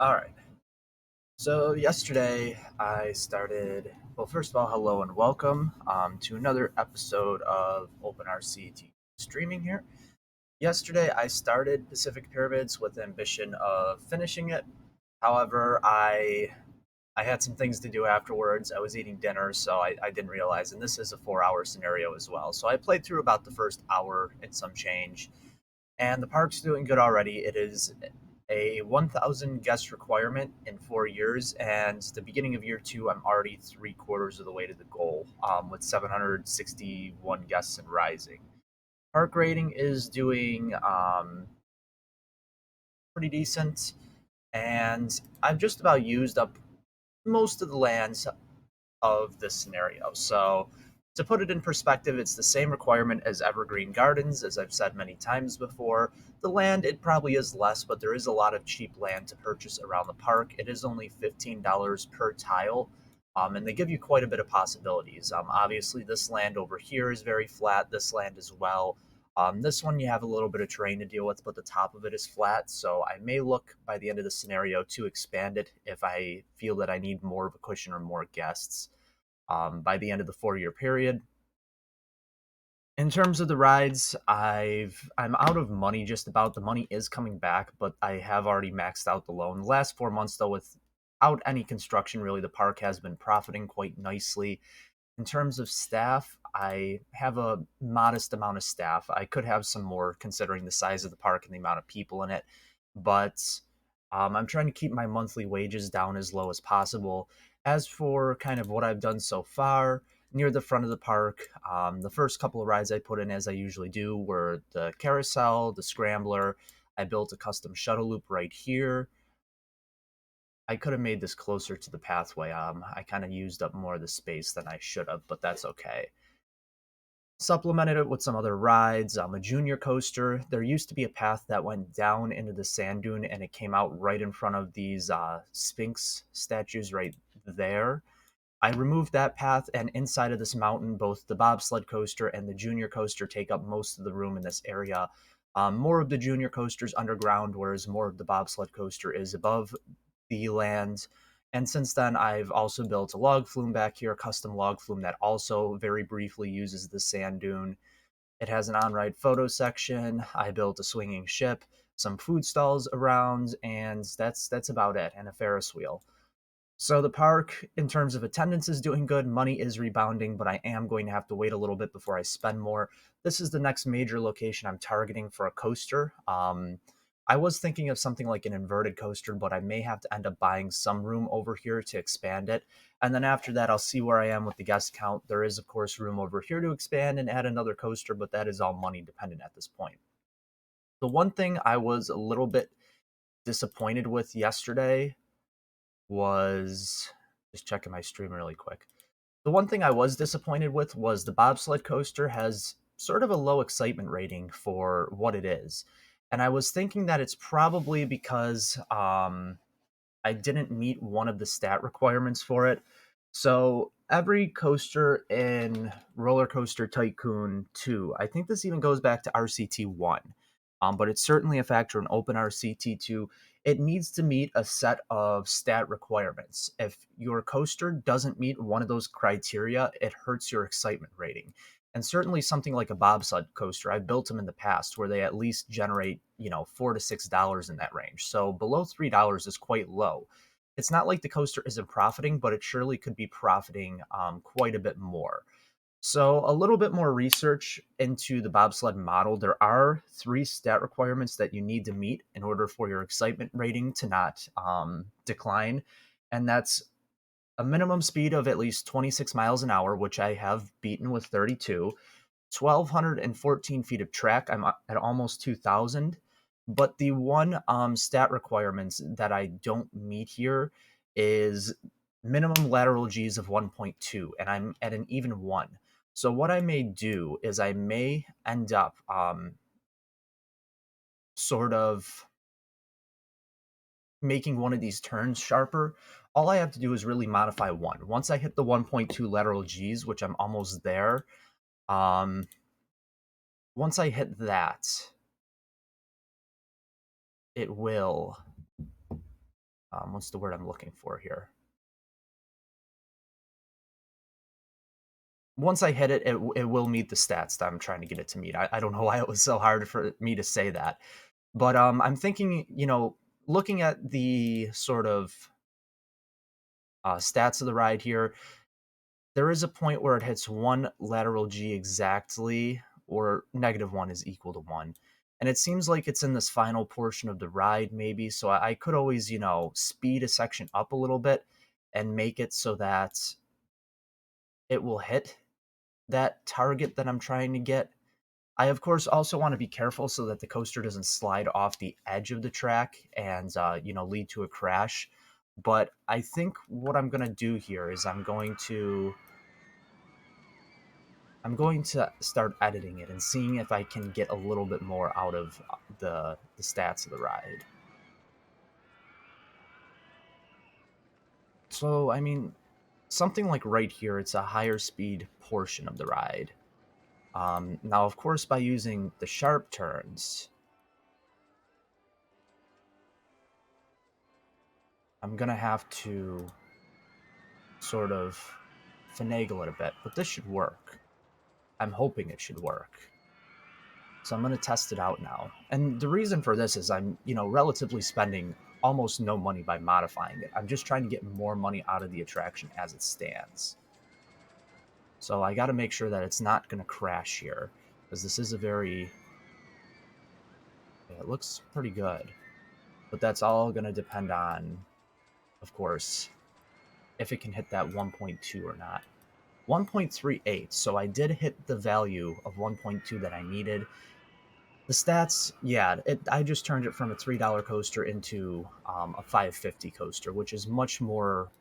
All right. So yesterday I started. Well, first of all, hello and welcome to another episode of OpenRCT streaming here. Yesterday I started Pacific Pyramids with the ambition of finishing it. However, I had some things to do afterwards. I was eating dinner, so I didn't realize. And this is a 4 hour scenario as well. So I played through about the first hour and some change, and the park's doing good already. It is a 1,000 guest requirement in 4 years, and the beginning of year two, I'm already three-quarters of the way to the goal, with 761 guests and rising. Park rating is doing pretty decent, and I've just about used up most of the lands of this scenario. So, to put it in perspective, it's the same requirement as Evergreen Gardens, as I've said many times before. The land, it probably is less, but there is a lot of cheap land to purchase around the park. It is only $15 per tile, and they give you quite a bit of possibilities. Obviously, this land over here is very flat, this land as well. This one you have a little bit of terrain to deal with, but the top of it is flat, so I may look by the end of the scenario to expand it if I feel that I need more of a cushion or more guests by the end of the 4 year period. In terms of the rides, I'm out of money just about. The money is coming back, but I have already maxed out the loan. The last 4 months though, without any construction really, the park has been profiting quite nicely. In terms of staff, I have a modest amount of staff. I could have some more considering the size of the park and the amount of people in it, but I'm trying to keep my monthly wages down as low as possible. As for kind of what I've done so far, near the front of the park, the first couple of rides I put in, as I usually do, were the carousel, the scrambler. I built a custom shuttle loop right here. I could have made this closer to the pathway. I kind of used up more of the space than I should have, but that's okay. Supplemented it with some other rides. A junior coaster. There used to be a path that went down into the sand dune, and it came out right in front of these Sphinx statues right there. I removed that path, and inside of this mountain, both the bobsled coaster and the junior coaster take up most of the room in this area. More of the junior coaster's underground, whereas more of the bobsled coaster is above the land. And since then, I've also built a log flume back here, a custom log flume that also very briefly uses the sand dune. It has an on-ride photo section. I built a swinging ship, some food stalls around, and that's about it, and a Ferris wheel. So the park, in terms of attendance, is doing good. Money is rebounding, but I am going to have to wait a little bit before I spend more. This is the next major location I'm targeting for a coaster. I was thinking of something like an inverted coaster, but I may have to end up buying some room over here to expand it. And then after that, I'll see where I am with the guest count. There is, of course, room over here to expand and add another coaster, but that is all money dependent at this point. The one thing I was a little bit disappointed with yesterday was just checking my stream really quick. The one thing I was disappointed with was the bobsled coaster has sort of a low excitement rating for what it is. And I was thinking that it's probably because I didn't meet one of the stat requirements for it. So every coaster in Roller Coaster Tycoon 2, I think this even goes back to RCT 1, but it's certainly a factor in OpenRCT2. It needs to meet a set of stat requirements. If your coaster doesn't meet one of those criteria, it hurts your excitement rating. And certainly something like a bobsled coaster, I've built them in the past where they at least generate, $4 to $6 in that range. So below $3 is quite low. It's not like the coaster isn't profiting, but it surely could be profiting quite a bit more. So, a little bit more research into the bobsled model. There are three stat requirements that you need to meet in order for your excitement rating to not decline. And that's a minimum speed of at least 26 miles an hour, which I have beaten with 32, 1,214 feet of track. I'm at almost 2,000. But the one stat requirements that I don't meet here is minimum lateral Gs of 1.2, and I'm at an even one. So what I may do is I may end up sort of making one of these turns sharper. All I have to do is really modify one. Once I hit the 1.2 lateral Gs, which I'm almost there, um, once I hit that, it will What's the word I'm looking for here? Once I hit it, it will meet the stats that I'm trying to get it to meet. I don't know why it was so hard for me to say that. But I'm thinking, looking at the sort of stats of the ride here, there is a point where it hits one lateral G exactly, or -1 is equal to 1. And it seems like it's in this final portion of the ride, maybe. So I could always, speed a section up a little bit and make it so that it will hit that target that I'm trying to get. I, of course, also want to be careful so that the coaster doesn't slide off the edge of the track and, lead to a crash. But I think what I'm going to do here is I'm going to start editing it and seeing if I can get a little bit more out of the stats of the ride. So, I mean, something like right here, it's a higher speed portion of the ride. Now, of course, by using the sharp turns, I'm going to have to sort of finagle it a bit, but this should work. I'm hoping it should work. So I'm going to test it out now. And the reason for this is I'm, relatively spending almost no money by modifying it. I'm just trying to get more money out of the attraction as it stands. So I got to make sure that it's not going to crash here, because this is a very... yeah, it looks pretty good. But that's all going to depend on, of course, if it can hit that 1.2 or not. 1.38, so I did hit the value of 1.2 that I needed. The stats, yeah, I just turned it from a $3 coaster into a 550 coaster, which is much more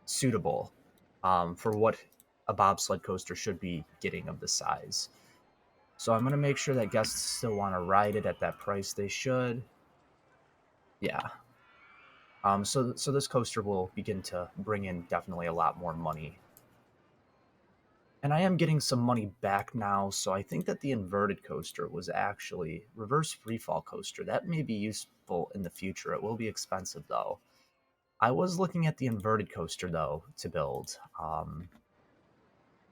suitable for what a bobsled coaster should be getting of the size. So I'm going to make sure that guests still want to ride it at that price they should. Yeah. So this coaster will begin to bring in definitely a lot more money. And I am getting some money back now, so I think that the inverted coaster was actually reverse freefall coaster. That may be useful in the future. It will be expensive though. I was looking at the inverted coaster though to build,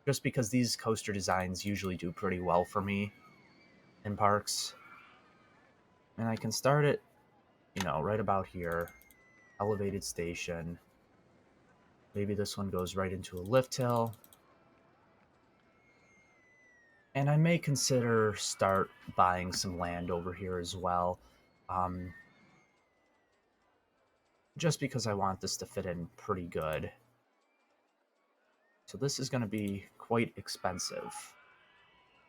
just because these coaster designs usually do pretty well for me in parks. And I can start it, right about here, elevated station. Maybe this one goes right into a lift hill. And I may consider start buying some land over here as well. Um, just because I want this to fit in pretty good. So this is going to be quite expensive.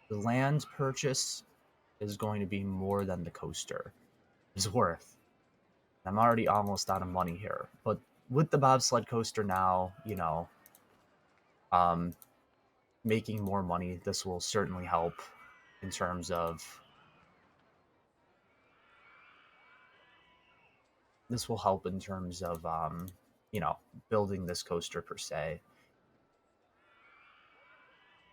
The land purchase is going to be more than the coaster is worth. I'm already almost out of money here, but with the bobsled coaster now, um, making more money, this will certainly help in terms of you know, building this coaster per se.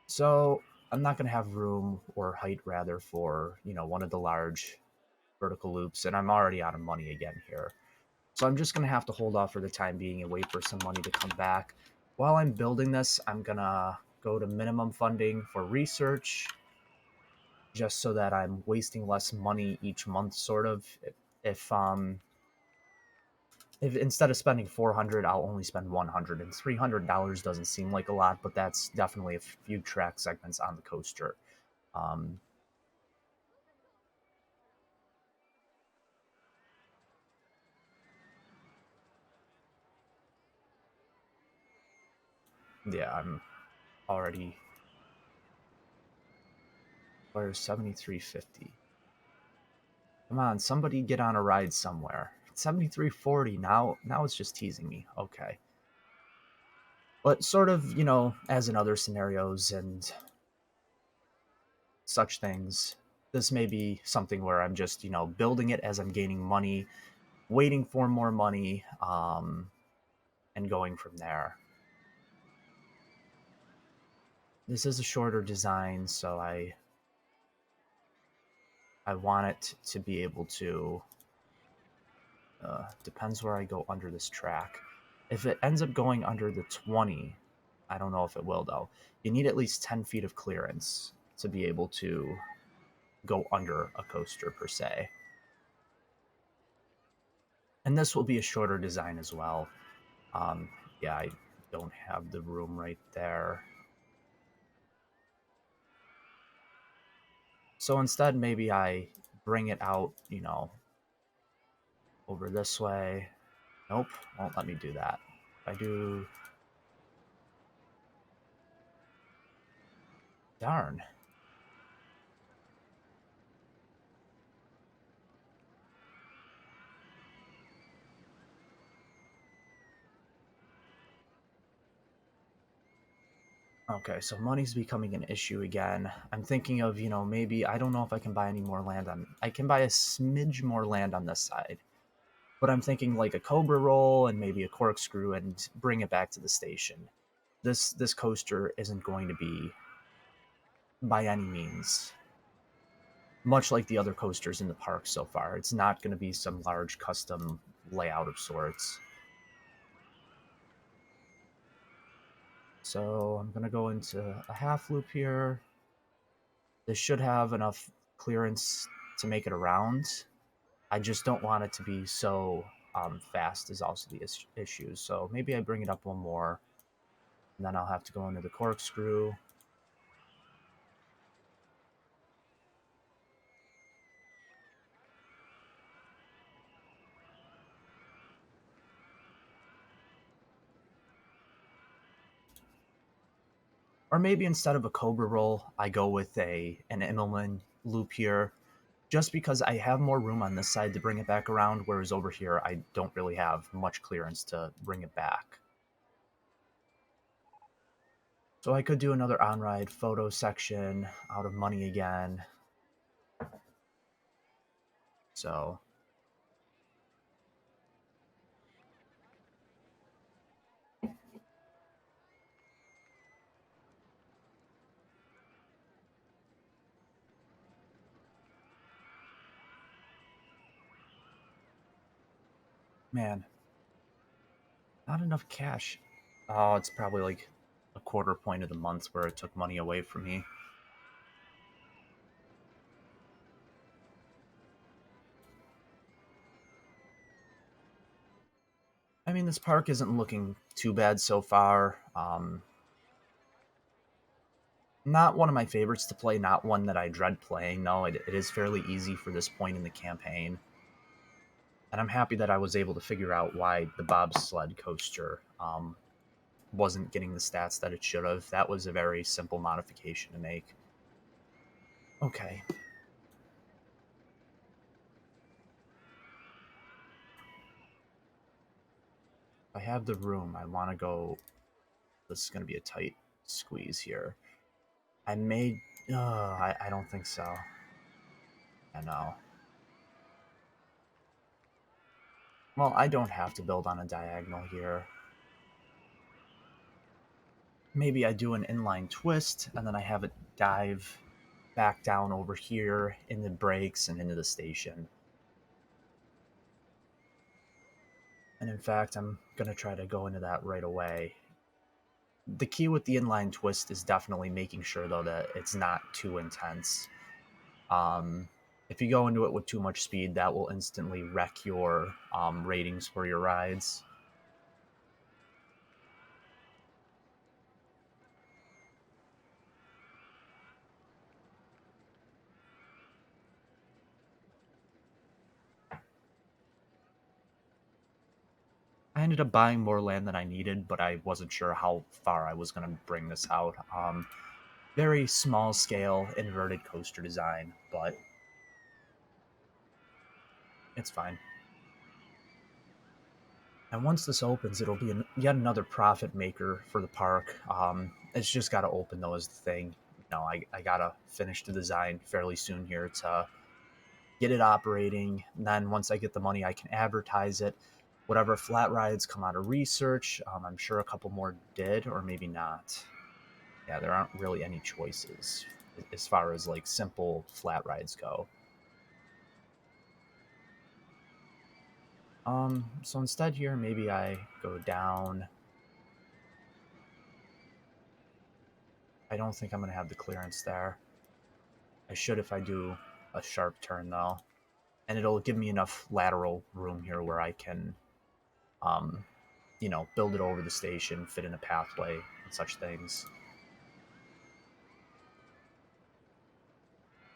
So I'm not going to have room or height rather for, one of the large vertical loops, and I'm already out of money again here. So I'm just going to have to hold off for the time being and wait for some money to come back. While I'm building this, I'm going to go to minimum funding for research, just so that I'm wasting less money each month, sort of. If um if instead of spending 400, I'll only spend 100, and $300 doesn't seem like a lot, but that's definitely a few track segments on the coaster. Um, yeah, I'm already... where's 7350? Come on, somebody get on a ride somewhere. 7340 now it's just teasing me. Okay. But sort of, as in other scenarios and such things, this may be something where I'm just, building it as I'm gaining money, waiting for more money, and going from there. This is a shorter design, so I want it to be able to Depends where I go under this track. If it ends up going under the 20, I don't know if it will though. You need at least 10 feet of clearance to be able to go under a coaster per se. And this will be a shorter design as well. Um, yeah, I don't have the room right there. So instead, maybe I bring it out, over this way. Nope, won't let me do that. If I do... Darn. Okay, so money's becoming an issue again. I'm thinking of, maybe I don't know if I can buy any more land on. I can buy a smidge more land on this side, but I'm thinking like a Cobra roll and maybe a corkscrew and bring it back to the station. This coaster isn't going to be by any means much like the other coasters in the park so far. It's not going to be some large custom layout of sorts. So I'm going to go into a half loop here. This should have enough clearance to make it around. I just don't want it to be so fast is also the issue. So maybe I bring it up one more, and then I'll have to go into the corkscrew. Or maybe instead of a Cobra roll, I go with an Immelman loop here, just because I have more room on this side to bring it back around, whereas over here I don't really have much clearance to bring it back. So I could do another on-ride photo section out of money again. So man, not enough cash. Oh, it's probably like a quarter point of the month where it took money away from me. I mean, this park isn't looking too bad so far. Not one of my favorites to play, not one that I dread playing. No, it is fairly easy for this point in the campaign. And I'm happy that I was able to figure out why the bobsled coaster wasn't getting the stats that it should have. That was a very simple modification to make. Okay. If I have the room, I want to go... This is going to be a tight squeeze here. I may... I don't think so. I know. Well, I don't have to build on a diagonal here. Maybe I do an inline twist, and then I have it dive back down over here in the brakes and into the station. And in fact, I'm going to try to go into that right away. The key with the inline twist is definitely making sure, though, that it's not too intense. If you go into it with too much speed, that will instantly wreck your ratings for your rides. I ended up buying more land than I needed, but I wasn't sure how far I was going to bring this out. Very small scale inverted coaster design, but it's fine. And once this opens, it'll be yet another profit maker for the park. It's just got to open, though, is the thing. I got to finish the design fairly soon here to get it operating. And then once I get the money, I can advertise it. Whatever flat rides come out of research, I'm sure a couple more did, or maybe not. Yeah, there aren't really any choices as far as like simple flat rides go. So instead here, maybe I go down. I don't think I'm going to have the clearance there. I should if I do a sharp turn, though. And it'll give me enough lateral room here where I can, um, build it over the station, fit in a pathway, and such things.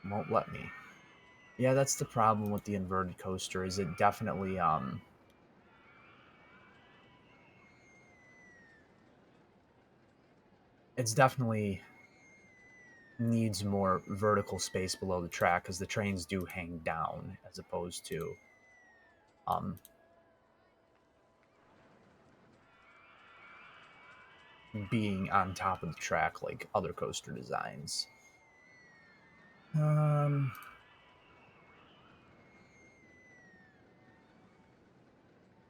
Won't let me. Yeah, that's the problem with the inverted coaster, is it definitely, it's definitely needs more vertical space below the track because the trains do hang down as opposed to um, being on top of the track like other coaster designs. Um,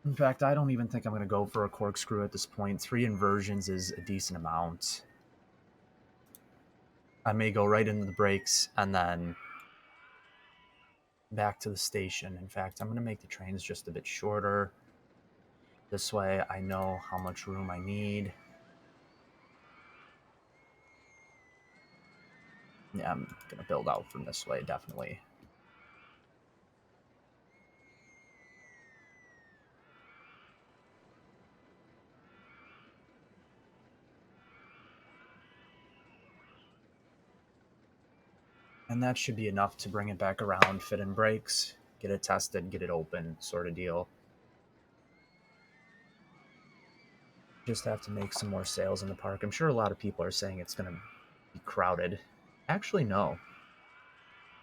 in fact, I don't even think I'm going to go for a corkscrew at this point. 3 inversions is a decent amount. I may go right into the brakes and then back to the station. In fact, I'm going to make the trains just a bit shorter. This way I know how much room I need. Yeah, I'm going to build out from this way, definitely. And that should be enough to bring it back around, fit in brakes, get it tested, get it open, sort of deal. Just have to make some more sales in the park. I'm sure a lot of people are saying it's going to be crowded. Actually, no.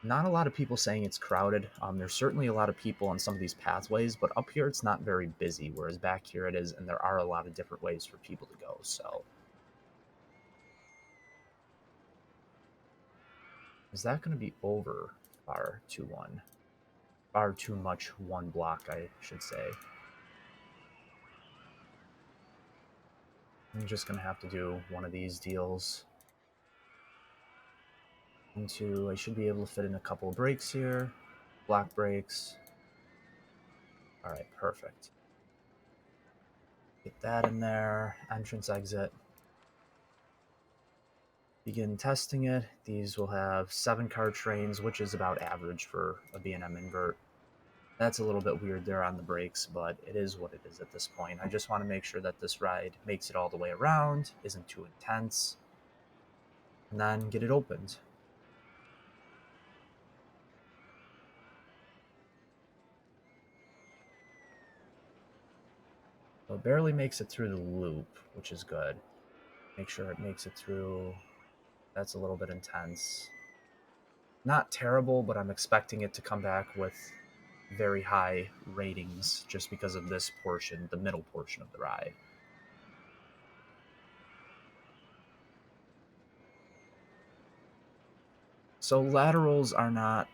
Not a lot of people saying it's crowded. There's certainly a lot of people on some of these pathways, but up here it's not very busy, whereas back here it is, and there are a lot of different ways for people to go, so. Is that going to be over far too one? Far too much one block, I should say. I'm just going to have to do one of these deals. Into, I should be able to fit in a couple of brakes here. Block brakes. Alright, perfect. Get that in there. Entrance, exit. Begin testing it. These will have 7-car trains, which is about average for a B&M invert. That's a little bit weird there on the brakes, but it is what it is at this point. I just want to make sure that this ride makes it all the way around, isn't too intense, and then get it opened. So it barely makes it through the loop, which is good. Make sure it makes it through. That's a little bit intense. Not terrible, but I'm expecting it to come back with very high ratings just because of this portion, the middle portion of the ride. So laterals are not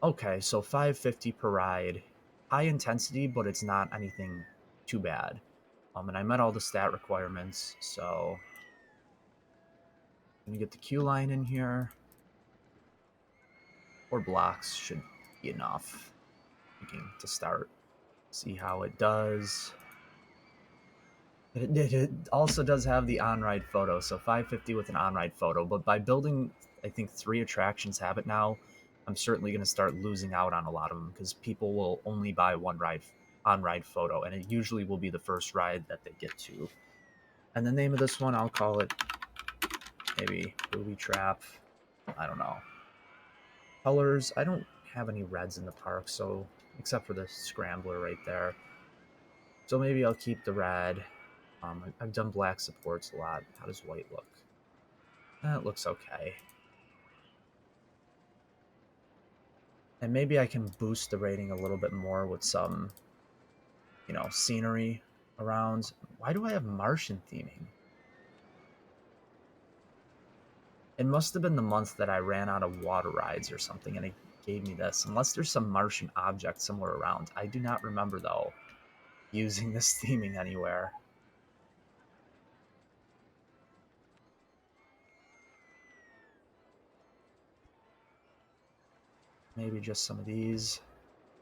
okay. So 550 per ride, high intensity, but it's not anything too bad. And I met all the stat requirements, so let me get the queue line in here. 4 blocks should be enough. Thinking to start. See how it does. It also does have the on-ride photo, so 550 with an on-ride photo. But by building, I think 3 attractions have it now, I'm certainly going to start losing out on a lot of them because people will only buy one on-ride photo, and it usually will be the first ride that they get to. And the name of this one, I'll call it maybe Booby Trap. I don't know. Colors, I don't have any reds in the park, so except for the scrambler right there. So maybe I'll keep the red. I've done black supports a lot. How does white look? That looks okay. And maybe I can boost the rating a little bit more with some, scenery around. Why do I have Martian theming? It must have been the month that I ran out of water rides or something, and it gave me this. Unless there's some Martian object somewhere around. I do not remember, though, using this theming anywhere. Maybe just some of these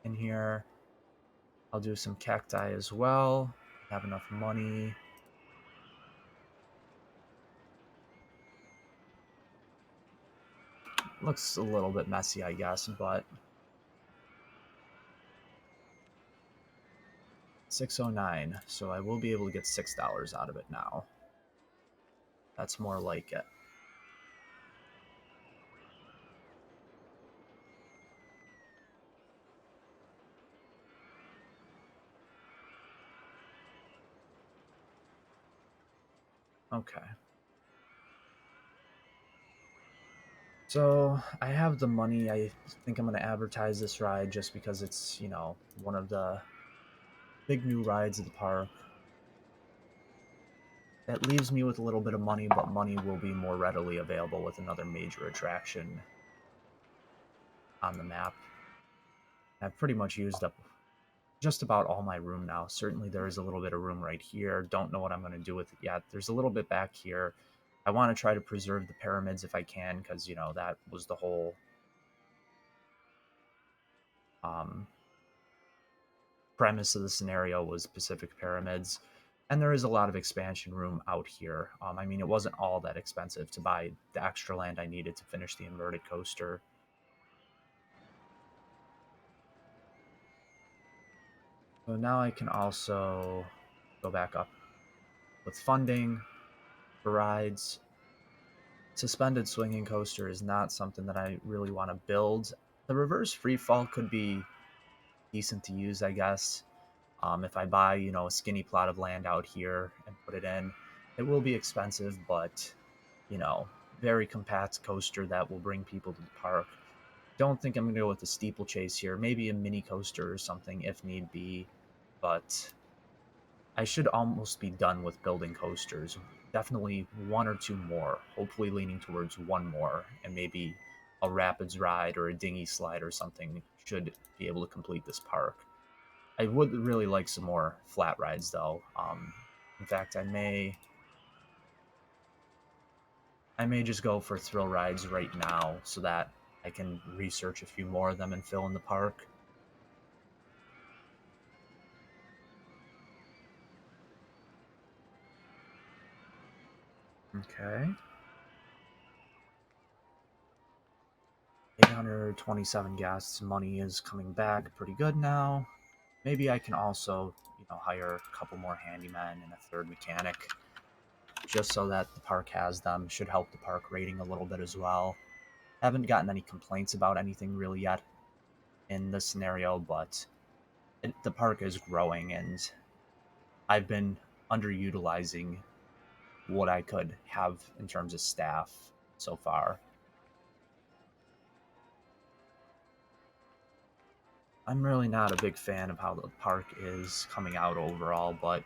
in here. I'll do some cacti as well. Have enough money. Looks a little bit messy, I guess, but 609. So I will be able to get $6 out of it now. That's more like it. Okay. So I have the money. I think I'm going to advertise this ride just because it's, one of the big new rides at the park. That leaves me with a little bit of money, but money will be more readily available with another major attraction on the map. I've pretty much used up just about all my room now. Certainly there is a little bit of room right here. Don't know what I'm going to do with it yet. There's a little bit back here. I want to try to preserve the pyramids if I can, because, that was the whole um, premise of the scenario was Pacific Pyramids. And there is a lot of expansion room out here. I mean, it wasn't all that expensive to buy the extra land I needed to finish the inverted coaster. So now I can also go back up with funding for rides. Suspended swinging coaster is not something that I really want to build. The reverse free fall could be decent to use, I guess. If I buy, a skinny plot of land out here and put it in, it will be expensive, but, you know, very compact coaster that will bring people to the park. Don't think I'm going to go with the steeplechase here. Maybe a mini coaster or something if need be, but I should almost be done with building coasters. Definitely one or two more, hopefully leaning towards one more, and maybe a rapids ride or a dinghy slide or something should be able to complete this park. I would really like some more flat rides though. In fact, I may just go for thrill rides right now so that I can research a few more of them and fill in the park. Okay. 827 gas money is coming back pretty good now. Maybe I can also, hire a couple more handymen and a third mechanic just so that the park has them. Should help the park rating a little bit as well. Haven't gotten any complaints about anything really yet in this scenario, but the park is growing and I've been underutilizing what I could have in terms of staff so far. I'm really not a big fan of how the park is coming out overall, but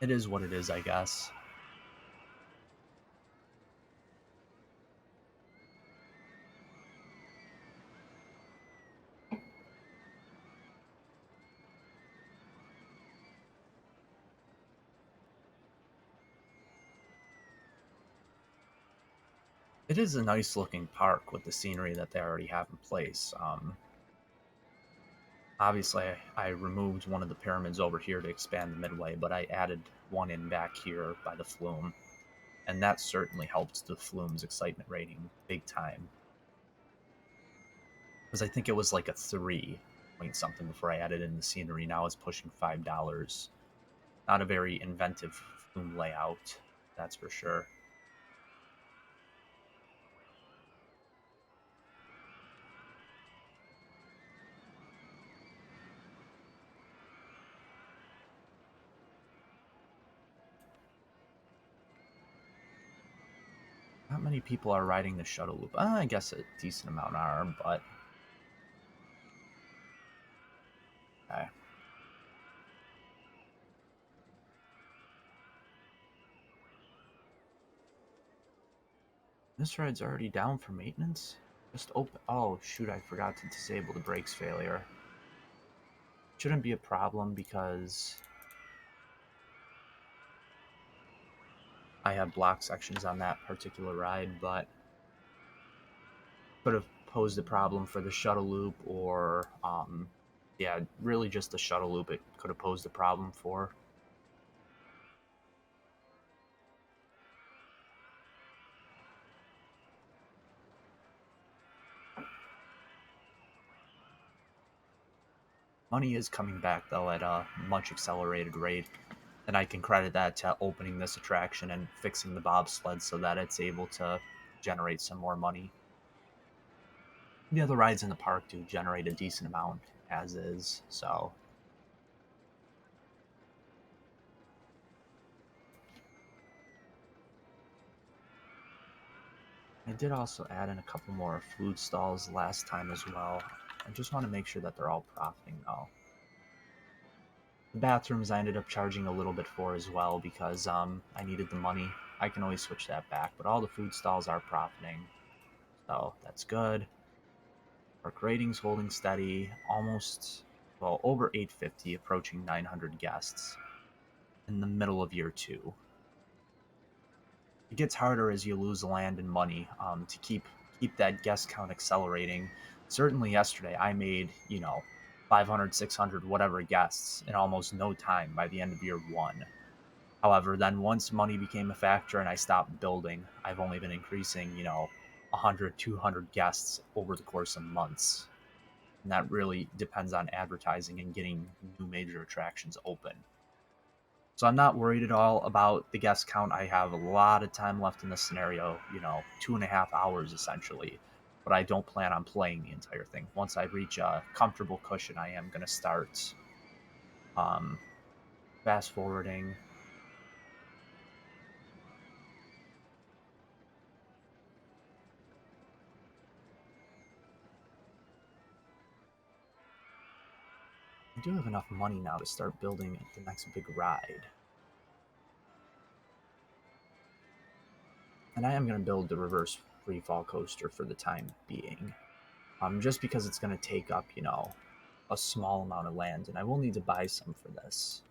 it is what it is, I guess. It is a nice looking park with the scenery that they already have in place. Obviously, I removed one of the pyramids over here to expand the midway, but I added one in back here by the Flume, and that certainly helped the Flume's excitement rating big time. Because I think it was like a 3 point something before I added in the scenery. Now it's pushing $5. Not a very inventive Flume layout, that's for sure. Not many people are riding the Shuttle Loop. I guess a decent amount are, but okay. This ride's already down for maintenance? Just open. Oh, shoot, I forgot to disable the brakes failure. Shouldn't be a problem because I have block sections on that particular ride, but could have posed a problem for the Shuttle Loop or Yeah, really just the shuttle loop it could have posed a problem for. Money is coming back though at a much accelerated rate, and I can credit that to opening this attraction and fixing the bobsled so that it's able to generate some more money. The other rides in the park do generate a decent amount as is, so I did also add in a couple more food stalls last time as well. I just want to make sure that they're all profiting though. The bathrooms I ended up charging a little bit for as well because I needed the money. I can always switch that back, but all the food stalls are profiting, so that's good. Park ratings holding steady, almost, well, over 850, approaching 900 guests in the middle of year two. It gets harder as you lose land and money to keep that guest count accelerating. Certainly yesterday I made 500, 600, whatever guests in almost no time by the end of year one. However, then once money became a factor and I stopped building, I've only been increasing 100, 200 guests over the course of months. And that really depends on advertising and getting new major attractions open. So I'm not worried at all about the guest count. I have a lot of time left in this scenario, 2.5 hours essentially. But I don't plan on playing the entire thing. Once I reach a comfortable cushion, I am going to start um, fast forwarding. I do have enough money now to start building the next big ride. And I am going to build the reverse free fall coaster for the time being. Just because it's going to take up, a small amount of land, and I will need to buy some for this.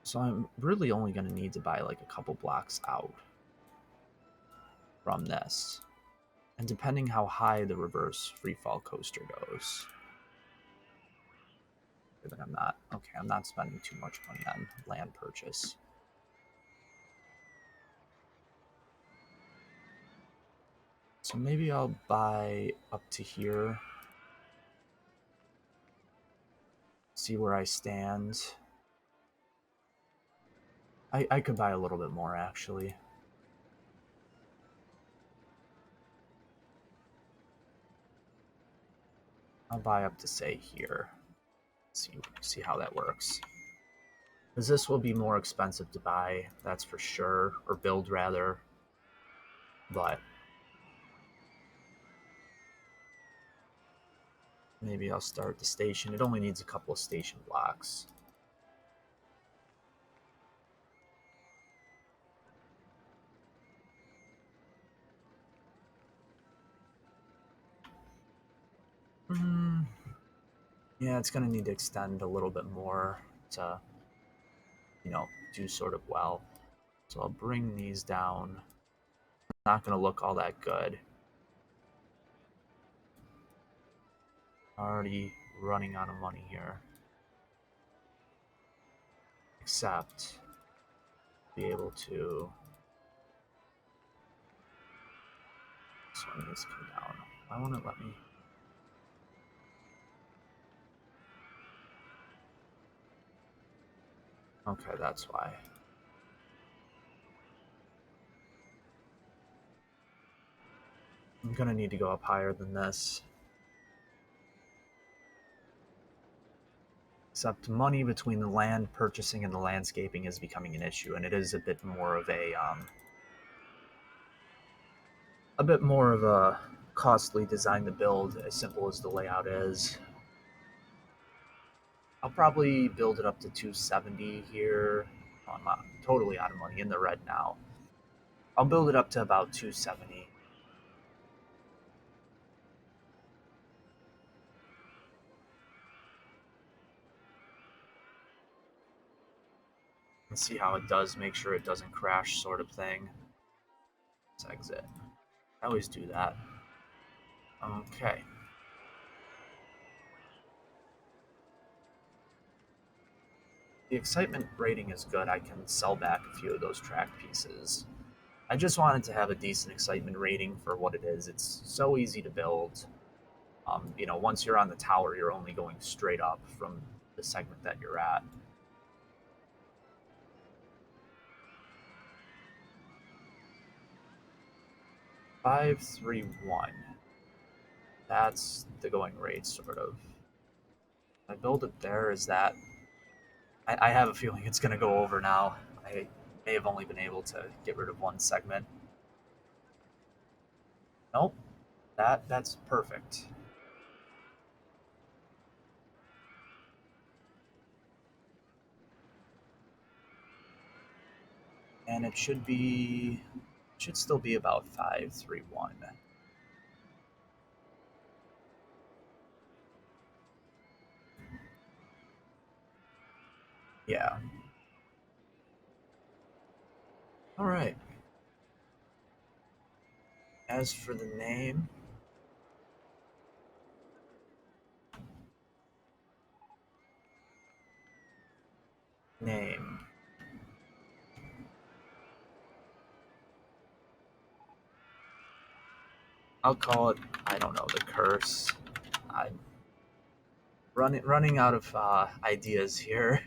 So I'm really only going to need to buy like a couple blocks out from this. And depending how high the reverse free fall coaster goes, then I'm not spending too much money on land purchase. So maybe I'll buy up to here, see where I stand. I could buy a little bit more actually. I'll buy up to say here. See how that works. Because this will be more expensive to buy, that's for sure, or build rather. But maybe I'll start the station. It only needs a couple of station blocks. Mm, yeah, it's going to need to extend a little bit more to, do sort of well. So I'll bring these down. Not going to look all that good. Already running out of money here. Except be able to. This one needs to come down. Why won't it let me? Okay, that's why. I'm gonna need to go up higher than this. Except money between the land purchasing and the landscaping is becoming an issue, and it is a bit more of a costly design to build, as simple as the layout is. I'll probably build it up to 270 here. Oh, I'm not totally out of money in the red now. I'll build it up to about 270. And see how it does, make sure it doesn't crash sort of thing. Let's exit. I always do that. Okay. The excitement rating is good. I can sell back a few of those track pieces. I just wanted to have a decent excitement rating for what it is. It's so easy to build. Once you're on the tower, you're only going straight up from the segment that you're at. 531. That's the going rate, sort of. I build it there. Is that? I have a feeling it's going to go over now. I may have only been able to get rid of one segment. Nope. That's perfect. And it should still be about 531. Yeah. All right. As for the name, I'll call it, I don't know, the curse. I'm running out of ideas here.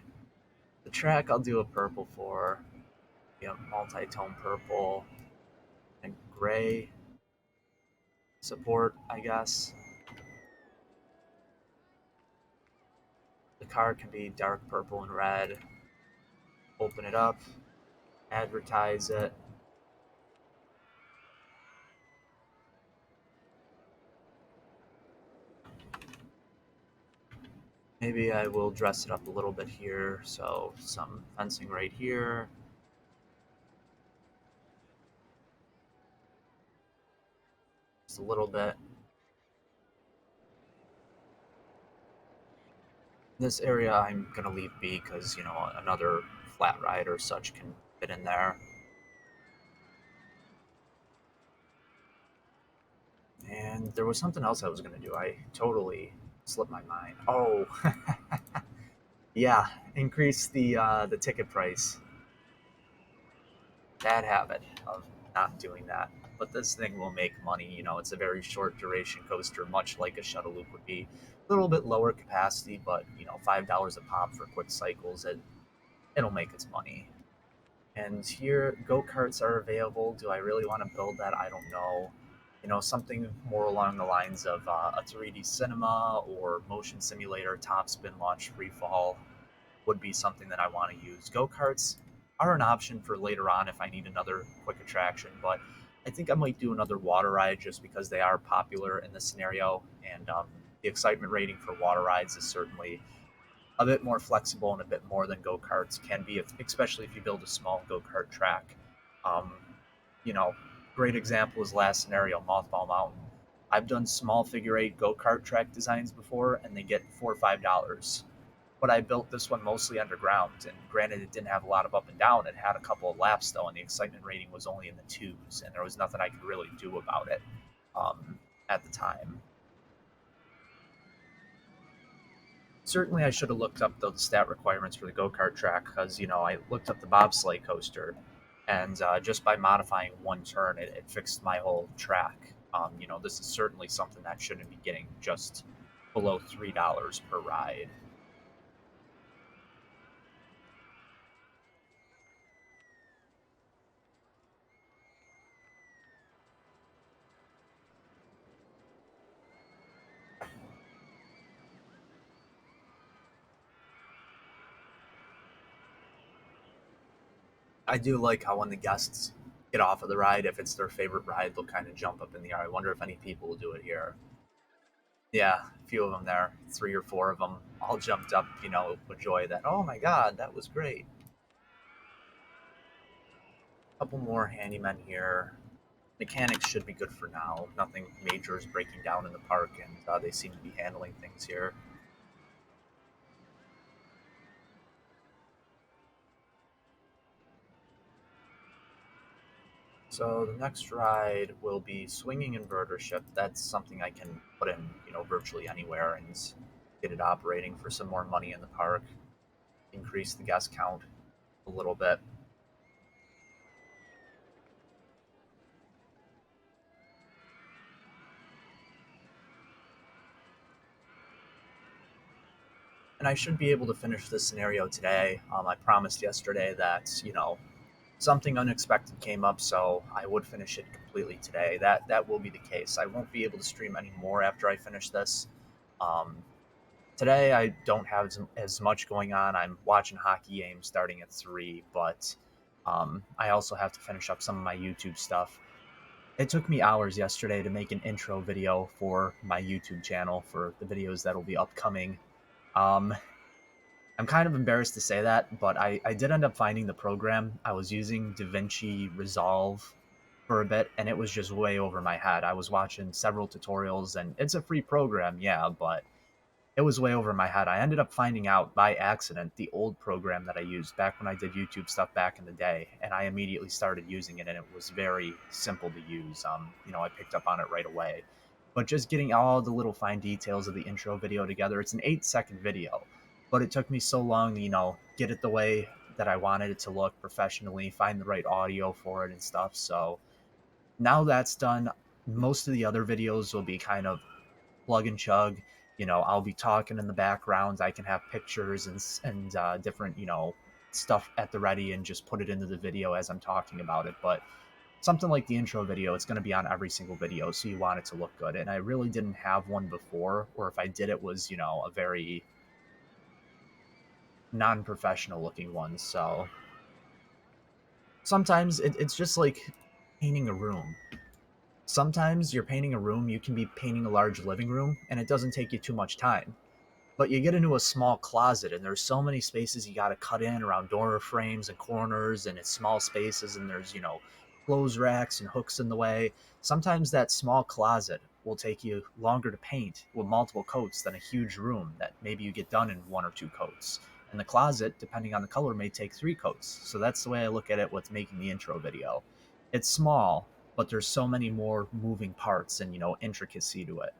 The track I'll do a purple for, multi-tone purple and gray support, I guess. The car can be dark purple and red. Open it up, advertise it. Maybe I will dress it up a little bit here, so some fencing right here. Just a little bit. This area I'm gonna leave be because, another flat ride or such can fit in there. And there was something else I was gonna do. I totally slipped my mind. Oh, yeah, increase the ticket price. Bad habit of not doing that. But this thing will make money. It's a very short duration coaster, much like a shuttle loop would be. A little bit lower capacity, but $5 a pop for quick cycles. It'll make its money. And here, go karts are available. Do I really want to build that? I don't know. Something more along the lines of a 3D cinema or motion simulator, top spin, launch, free fall would be something that I want to use. Go karts are an option for later on if I need another quick attraction, but I think I might do another water ride just because they are popular in this scenario, and the excitement rating for water rides is certainly a bit more flexible and a bit more than go karts can be, especially if you build a small go kart track. Um, you know, Great example is last scenario, Mothball Mountain. I've done small figure eight go kart track designs before, and they get $4 or $5. But I built this one mostly underground, and granted, it didn't have a lot of up and down. It had a couple of laps though, and the excitement rating was only in the twos, and there was nothing I could really do about it at the time. Certainly I should have looked up the stat requirements for the go-kart track because I looked up the bobsleigh coaster, and just by modifying one turn, it fixed my whole track. This is certainly something that shouldn't be getting just below $3 per ride. I do like how when the guests get off of the ride, if it's their favorite ride, they'll kind of jump up in the air. I wonder if any people will do it here. Yeah, a few of them there, three or four of them, all jumped up, with joy that, oh my god, that was great. Couple more handymen here. Mechanics should be good for now. Nothing major is breaking down in the park, and they seem to be handling things here. So the next ride will be swinging inverter ship. That's something I can put in, virtually anywhere and get it operating for some more money in the park. increase the guest count a little bit. And I should be able to finish this scenario today. I promised yesterday that, something unexpected came up, so I would finish it completely today. That will be the case. I won't be able to stream anymore after I finish this. Um, Today I don't have as much going on. I'm watching hockey games starting at 3, but I also have to finish up some of my YouTube stuff. It took me hours yesterday to make an intro video for my YouTube channel for the videos that'll be upcoming. Um, I'm kind of embarrassed to say that, but I did end up finding the program. I was using DaVinci Resolve for a bit, and it was just way over my head. I was watching several tutorials, and it's a free program, yeah, but it was way over my head. I ended up finding out by accident the old program that I used back when I did YouTube stuff back in the day, and I immediately started using it, and it was very simple to use. I picked up on it right away. But just getting all the little fine details of the intro video together, it's an 8-second video, but it took me so long to, get it the way that I wanted it to look professionally, find the right audio for it and stuff. So now that's done, most of the other videos will be kind of plug and chug. I'll be talking in the background. I can have pictures and different stuff at the ready and just put it into the video as I'm talking about it. But something like the intro video, it's going to be on every single video, so you want it to look good. And I really didn't have one before, or if I did, it was a very non-professional looking one. So sometimes it's just like painting a room. Sometimes you're painting a room, you can be painting a large living room, and it doesn't take you too much time. But you get into a small closet, and there's so many spaces you got to cut in around door frames and corners, and it's small spaces, and there's clothes racks and hooks in the way. Sometimes that small closet will take you longer to paint with multiple coats than a huge room that maybe you get done in 1 or 2 coats. And the closet, depending on the color, may take 3 coats. So that's the way I look at it with making the intro video. It's small, but there's so many more moving parts and intricacy to it,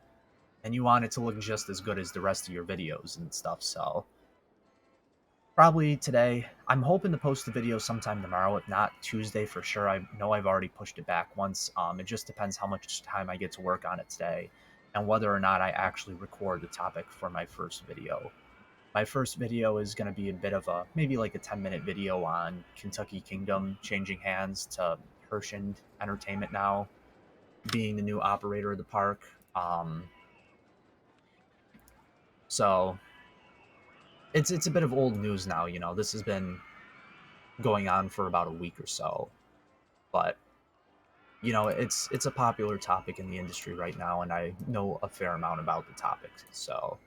and you want it to look just as good as the rest of your videos and stuff. So probably today. I'm hoping to post the video sometime tomorrow, if not Tuesday for sure. I know I've already pushed it back once. It just depends how much time I get to work on it today and whether or not I actually record the topic for my first video. My first video is going to be a bit of maybe like a 10-minute video on Kentucky Kingdom changing hands to Hershend Entertainment now being the new operator of the park. So it's a bit of old news now. This has been going on for about a week or so, but it's a popular topic in the industry right now, and I know a fair amount about the topic. So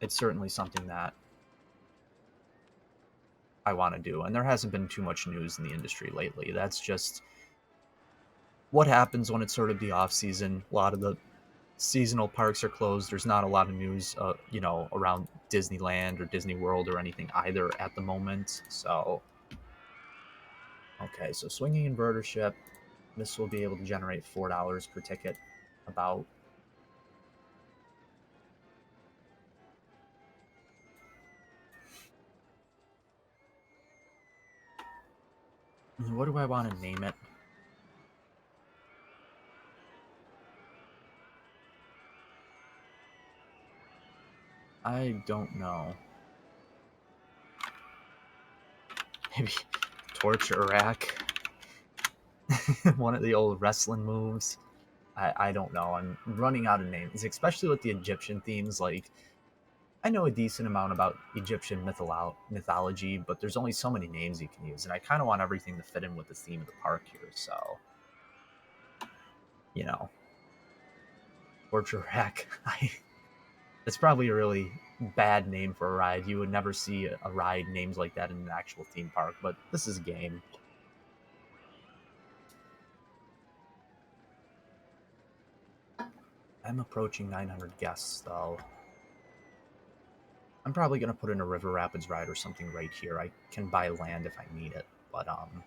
it's certainly something that I want to do, and there hasn't been too much news in the industry lately. That's just what happens when it's sort of the off season. A lot of the seasonal parks are closed. There's not a lot of news, around Disneyland or Disney World or anything either at the moment. So, okay, so swinging inverter ship. This will be able to generate $4 per ticket. About. What do I want to name it? I don't know. Maybe Torture Rack. One of the old wrestling moves. I don't know. I'm running out of names, especially with the Egyptian themes. Like, I know a decent amount about Egyptian mythology, but there's only so many names you can use, and I kind of want everything to fit in with the theme of the park here. So, you know, Torture Rack. It's probably a really bad name for a ride. You would never see a ride named like that in an actual theme park, but this is a game. I'm approaching 900 guests, though. I'm probably going to put in a River Rapids ride or something right here. I can buy land if I need it, but I'm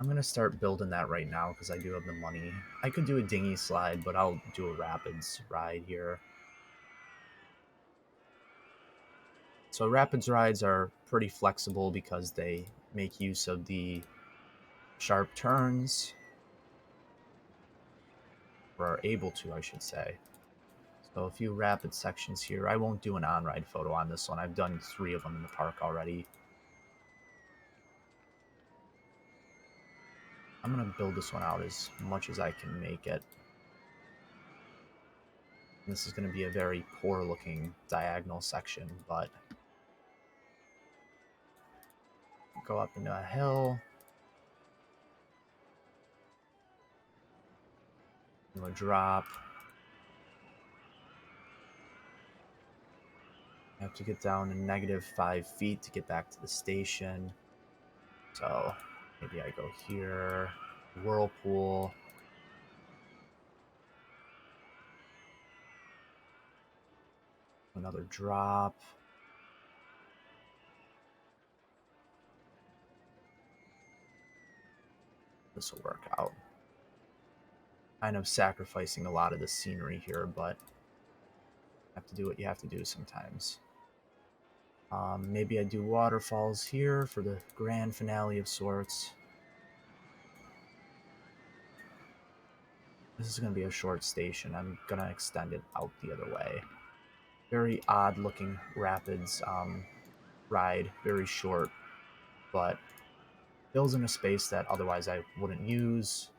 I'm going to start building that right now because I do have the money. I could do a dinghy slide, but I'll do a rapids ride here. So rapids rides are pretty flexible because they make use of the sharp turns, or are able to, I should say. So a few rapid sections here. I won't do an on-ride photo on this one. I've done 3 of them in the park already. I'm going to build this one out as much as I can make it. This is going to be a very poor looking diagonal section, but go up into a hill. Do a drop. I have to get down to -5 feet to get back to the station. So maybe I go here. Whirlpool. Another drop. This will work out. Kind of sacrificing a lot of the scenery here, but you have to do what you have to do sometimes. Maybe I do waterfalls here for the grand finale of sorts. This is going to be a short station. I'm going to extend it out the other way. Very odd looking rapids ride, very short, but fills in a space that otherwise I wouldn't use,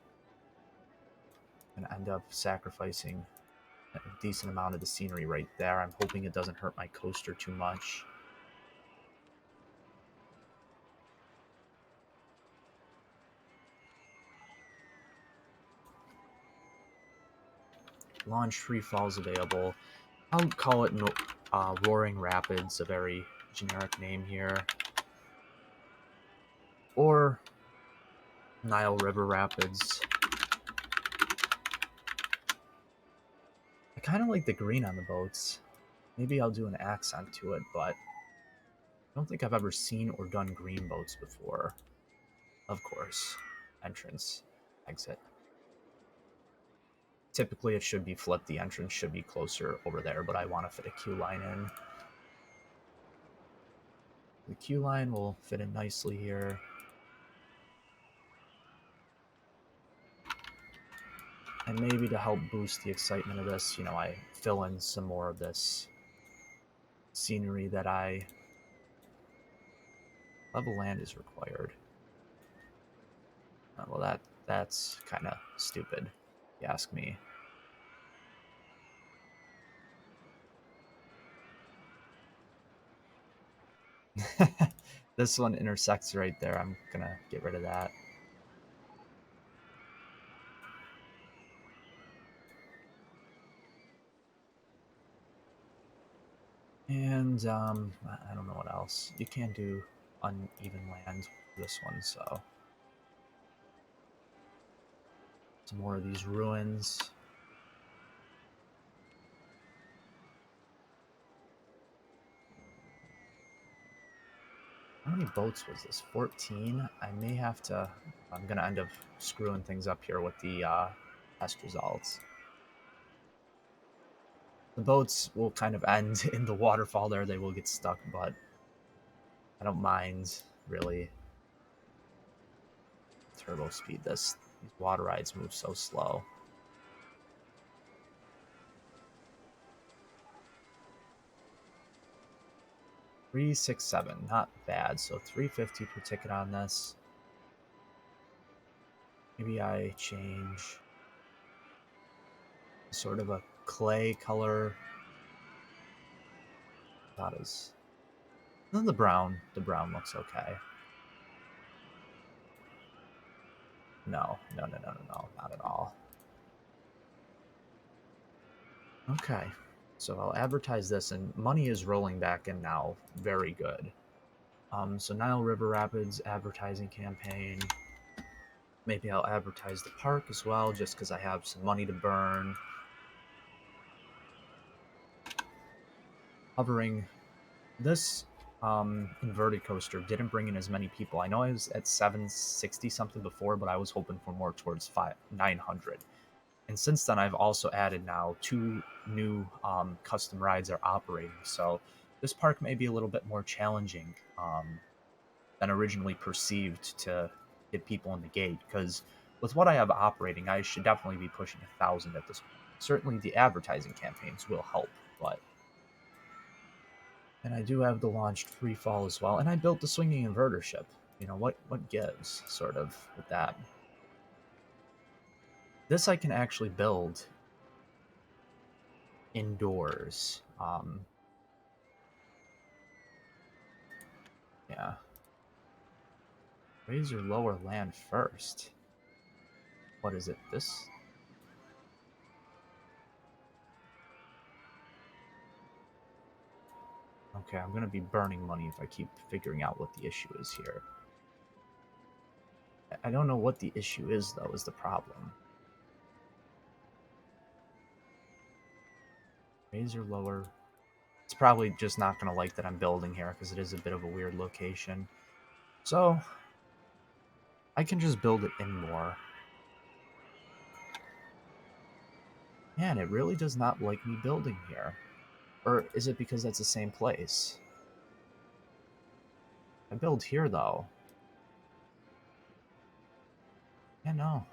and end up sacrificing a decent amount of the scenery right there. I'm hoping it doesn't hurt my coaster too much. Launch free falls available. I'll call it Roaring Rapids, a very generic name here. Or Nile River Rapids. I kind of like the green on the boats. Maybe I'll do an accent to it, but I don't think I've ever seen or done green boats before. Of course. Entrance, exit. Typically it should be flipped. The entrance should be closer over there, but I want to fit a queue line in. The queue line will fit in nicely here. And maybe to help boost the excitement of this, I fill in some more of this scenery that level land is required. Well, that's kind of stupid, if you ask me. This one intersects right there. I'm gonna get rid of that. And I don't know what else. You can do uneven land for this one, so some more of these ruins. How many boats was this? 14? I may have to... I'm going to end up screwing things up here with the test results. The boats will kind of end in the waterfall there. They will get stuck, but I don't mind, really. Turbo speed. These water rides move so slow. $367, not bad. So $350 per ticket on this. Maybe I change sort of a clay color. That is. Then the brown looks okay. No, not at all. Okay, so I'll advertise this, and money is rolling back in now. Very good. So Nile River Rapids advertising campaign. Maybe I'll advertise the park as well, just because I have some money to burn. Hovering. This inverted coaster didn't bring in as many people. I know I was at 760 something before, but I was hoping for more towards 900. And since then, I've also added now two new custom rides are operating. So this park may be a little bit more challenging than originally perceived to get people in the gate. Because with what I have operating, I should definitely be pushing 1,000 at this point. Certainly, the advertising campaigns will help, but and I do have the launched free fall as well, and I built the swinging inverter ship. You know what gives sort of with that. This I can actually build indoors. Yeah. Raise your lower land first. What is it? This? Okay, I'm gonna be burning money if I keep figuring out what the issue is here. I don't know what the issue is, though, is the problem. Raise your lower... It's probably just not gonna like that I'm building here, because it is a bit of a weird location. So, I can just build it in more. Man, it really does not like me building here. Or is it because that's the same place? I build here, though. Yeah, no.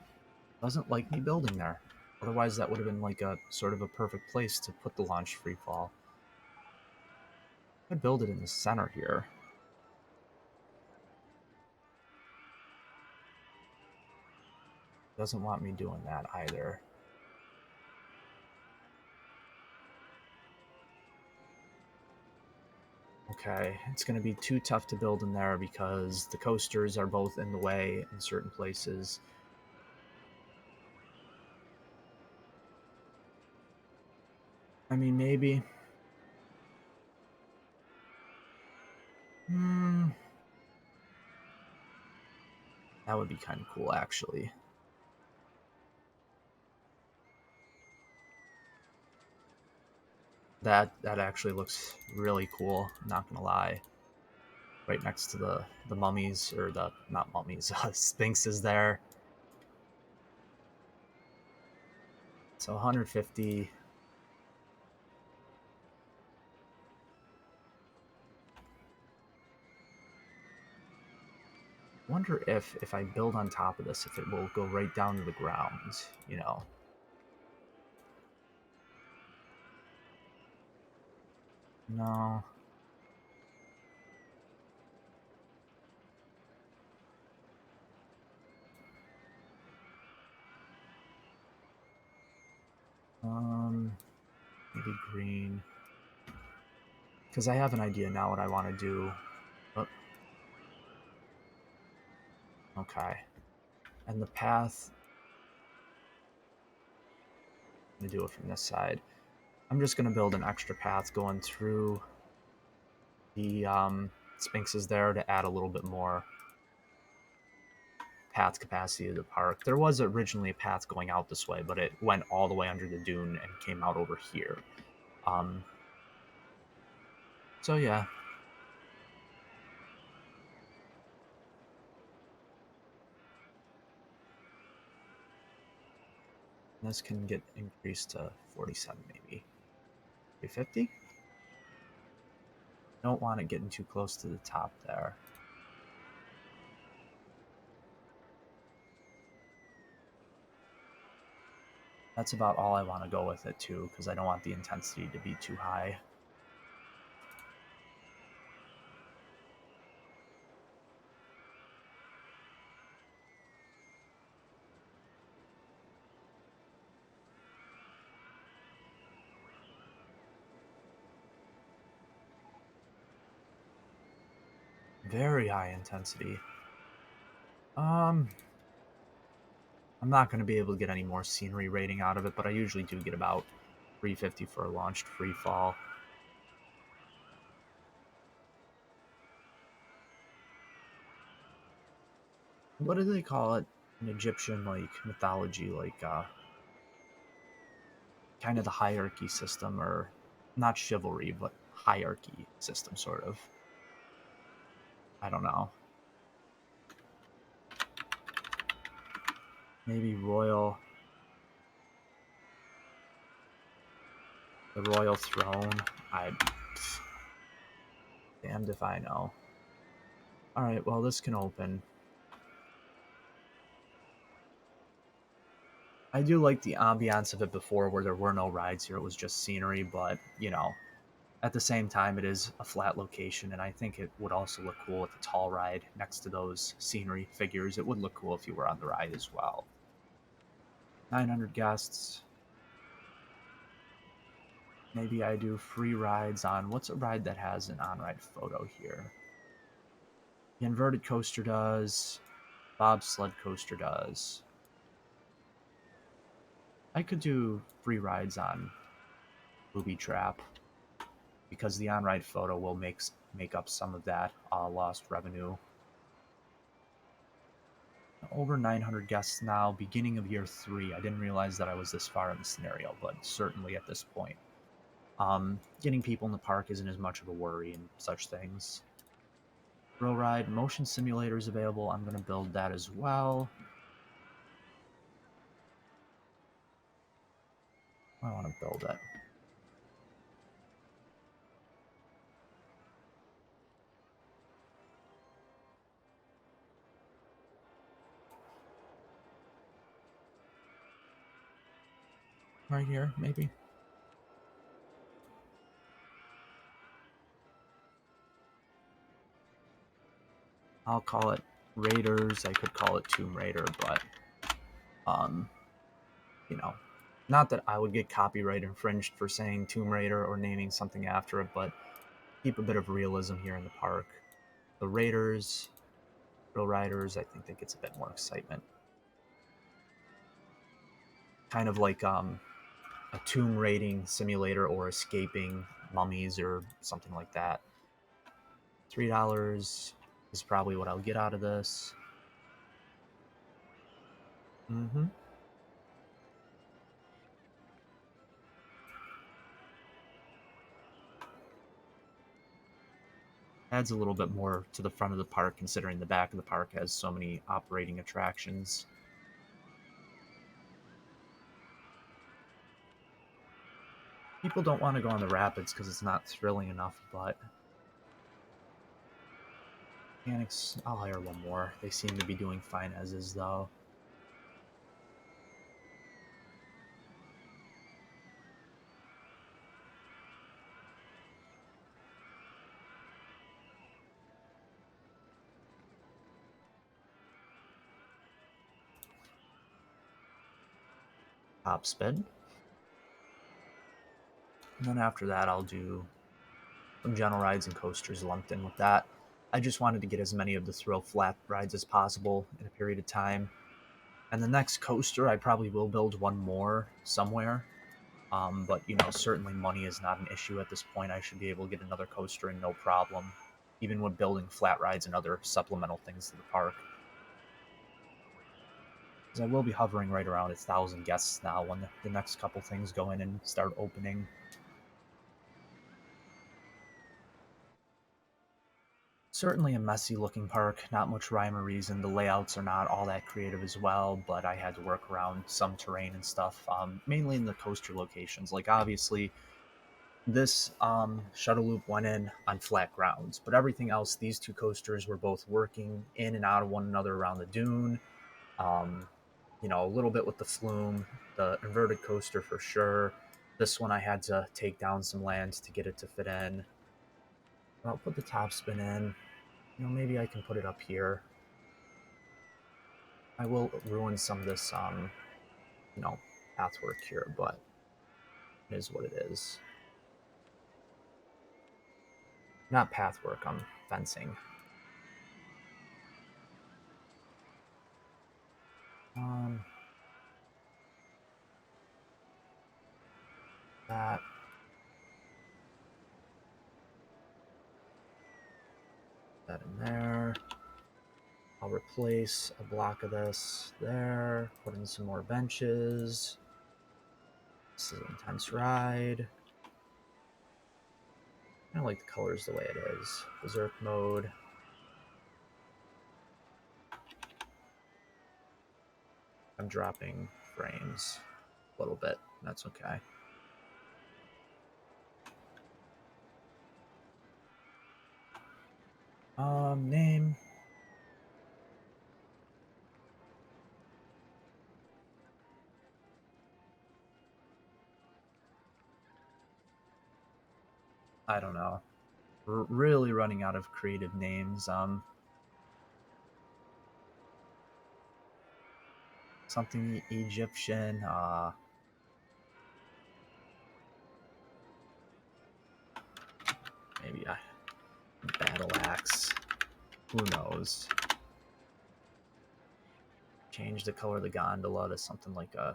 Doesn't like me building there. Otherwise, that would have been like a sort of a perfect place to put the launch freefall. I build it in the center here. Doesn't want me doing that either. Okay, it's going to be too tough to build in there because the coasters are both in the way in certain places. I mean, maybe. Hmm. That would be kind of cool, actually. That actually looks really cool, not gonna lie. Right next to the mummies, or the, not mummies, sphinxes there. So 150. Wonder if I build on top of this, if it will go right down to the ground, you know. No. Maybe green. Because I have an idea now what I want to do. Oh, okay. And the path, I'm gonna do it from this side. I'm just gonna build an extra path going through the sphinxes there to add a little bit more path capacity to the park. There was originally a path going out this way, but it went all the way under the dune and came out over here. Um, so yeah, this can get increased to 47 maybe. 350? Don't want it getting too close to the top there. That's about all I want to go with it too, because I don't want the intensity to be too high. Very high intensity. Um, I'm not going to be able to get any more scenery rating out of it, but I usually do get about 350 for a launched free fall. What do they call it in Egyptian like mythology? Like kind of the hierarchy system, or not chivalry, but hierarchy system, sort of. I don't know. Maybe Royal... The Royal Throne? Damned if I know. Alright, well, this can open. I do like the ambiance of it before, where there were no rides here. It was just scenery, but, you know, at the same time, it is a flat location, and I think it would also look cool with a tall ride next to those scenery figures. It would look cool if you were on the ride as well. 900 guests. Maybe I do free rides on... What's a ride that has an on-ride photo here? The inverted coaster does. Bobsled coaster does. I could do free rides on Booby Trap, because the on-ride photo will make up some of that lost revenue. Over 900 guests now, beginning of year 3. I didn't realize that I was this far in the scenario, but certainly at this point. Getting people in the park isn't as much of a worry and such things. Thrill Ride, motion simulator is available. I'm going to build that as well. I want to build it. Right here, maybe. I'll call it Raiders. I could call it Tomb Raider, but you know, not that I would get copyright infringed for saying Tomb Raider or naming something after it, but keep a bit of realism here in the park. The Raiders, Thrill Riders, I think that gets a bit more excitement. Kind of like a tomb raiding simulator or escaping mummies or something like that. $3 is probably what I'll get out of this. Adds a little bit more to the front of the park, considering the back of the park has so many operating attractions. People don't want to go on the rapids because it's not thrilling enough, but mechanics, I'll hire one more. They seem to be doing fine as is, though. Top spin. And then after that, I'll do some general rides and coasters lumped in with that. I just wanted to get as many of the thrill flat rides as possible in a period of time. And the next coaster, I probably will build one more somewhere. But, you know, certainly money is not an issue at this point. I should be able to get another coaster in no problem, even with building flat rides and other supplemental things to the park. Because I will be hovering right around 1,000 guests now when the next couple things go in and start opening. Certainly a messy looking park, not much rhyme or reason. The layouts are not all that creative as well, but I had to work around some terrain and stuff, mainly in the coaster locations. Like, obviously, this shuttle loop went in on flat grounds, but everything else, these two coasters were both working in and out of one another around the dune. Um, you know, a little bit with the Flume, the inverted coaster for sure. This one I had to take down some lands to get it to fit in. I'll put the top spin in. You know, maybe I can put it up here. I will ruin some of this, you know, pathwork here, but it is what it is. Not pathwork, I'm fencing. That. That in there. I'll replace a block of this there, put in some more benches. This is an intense ride. I like the colors the way it is. Berserk mode. I'm dropping frames a little bit. That's okay. Name. I don't know. Really running out of creative names. Something Egyptian. Maybe a battle axe. Who knows? Change the color of the gondola to something like a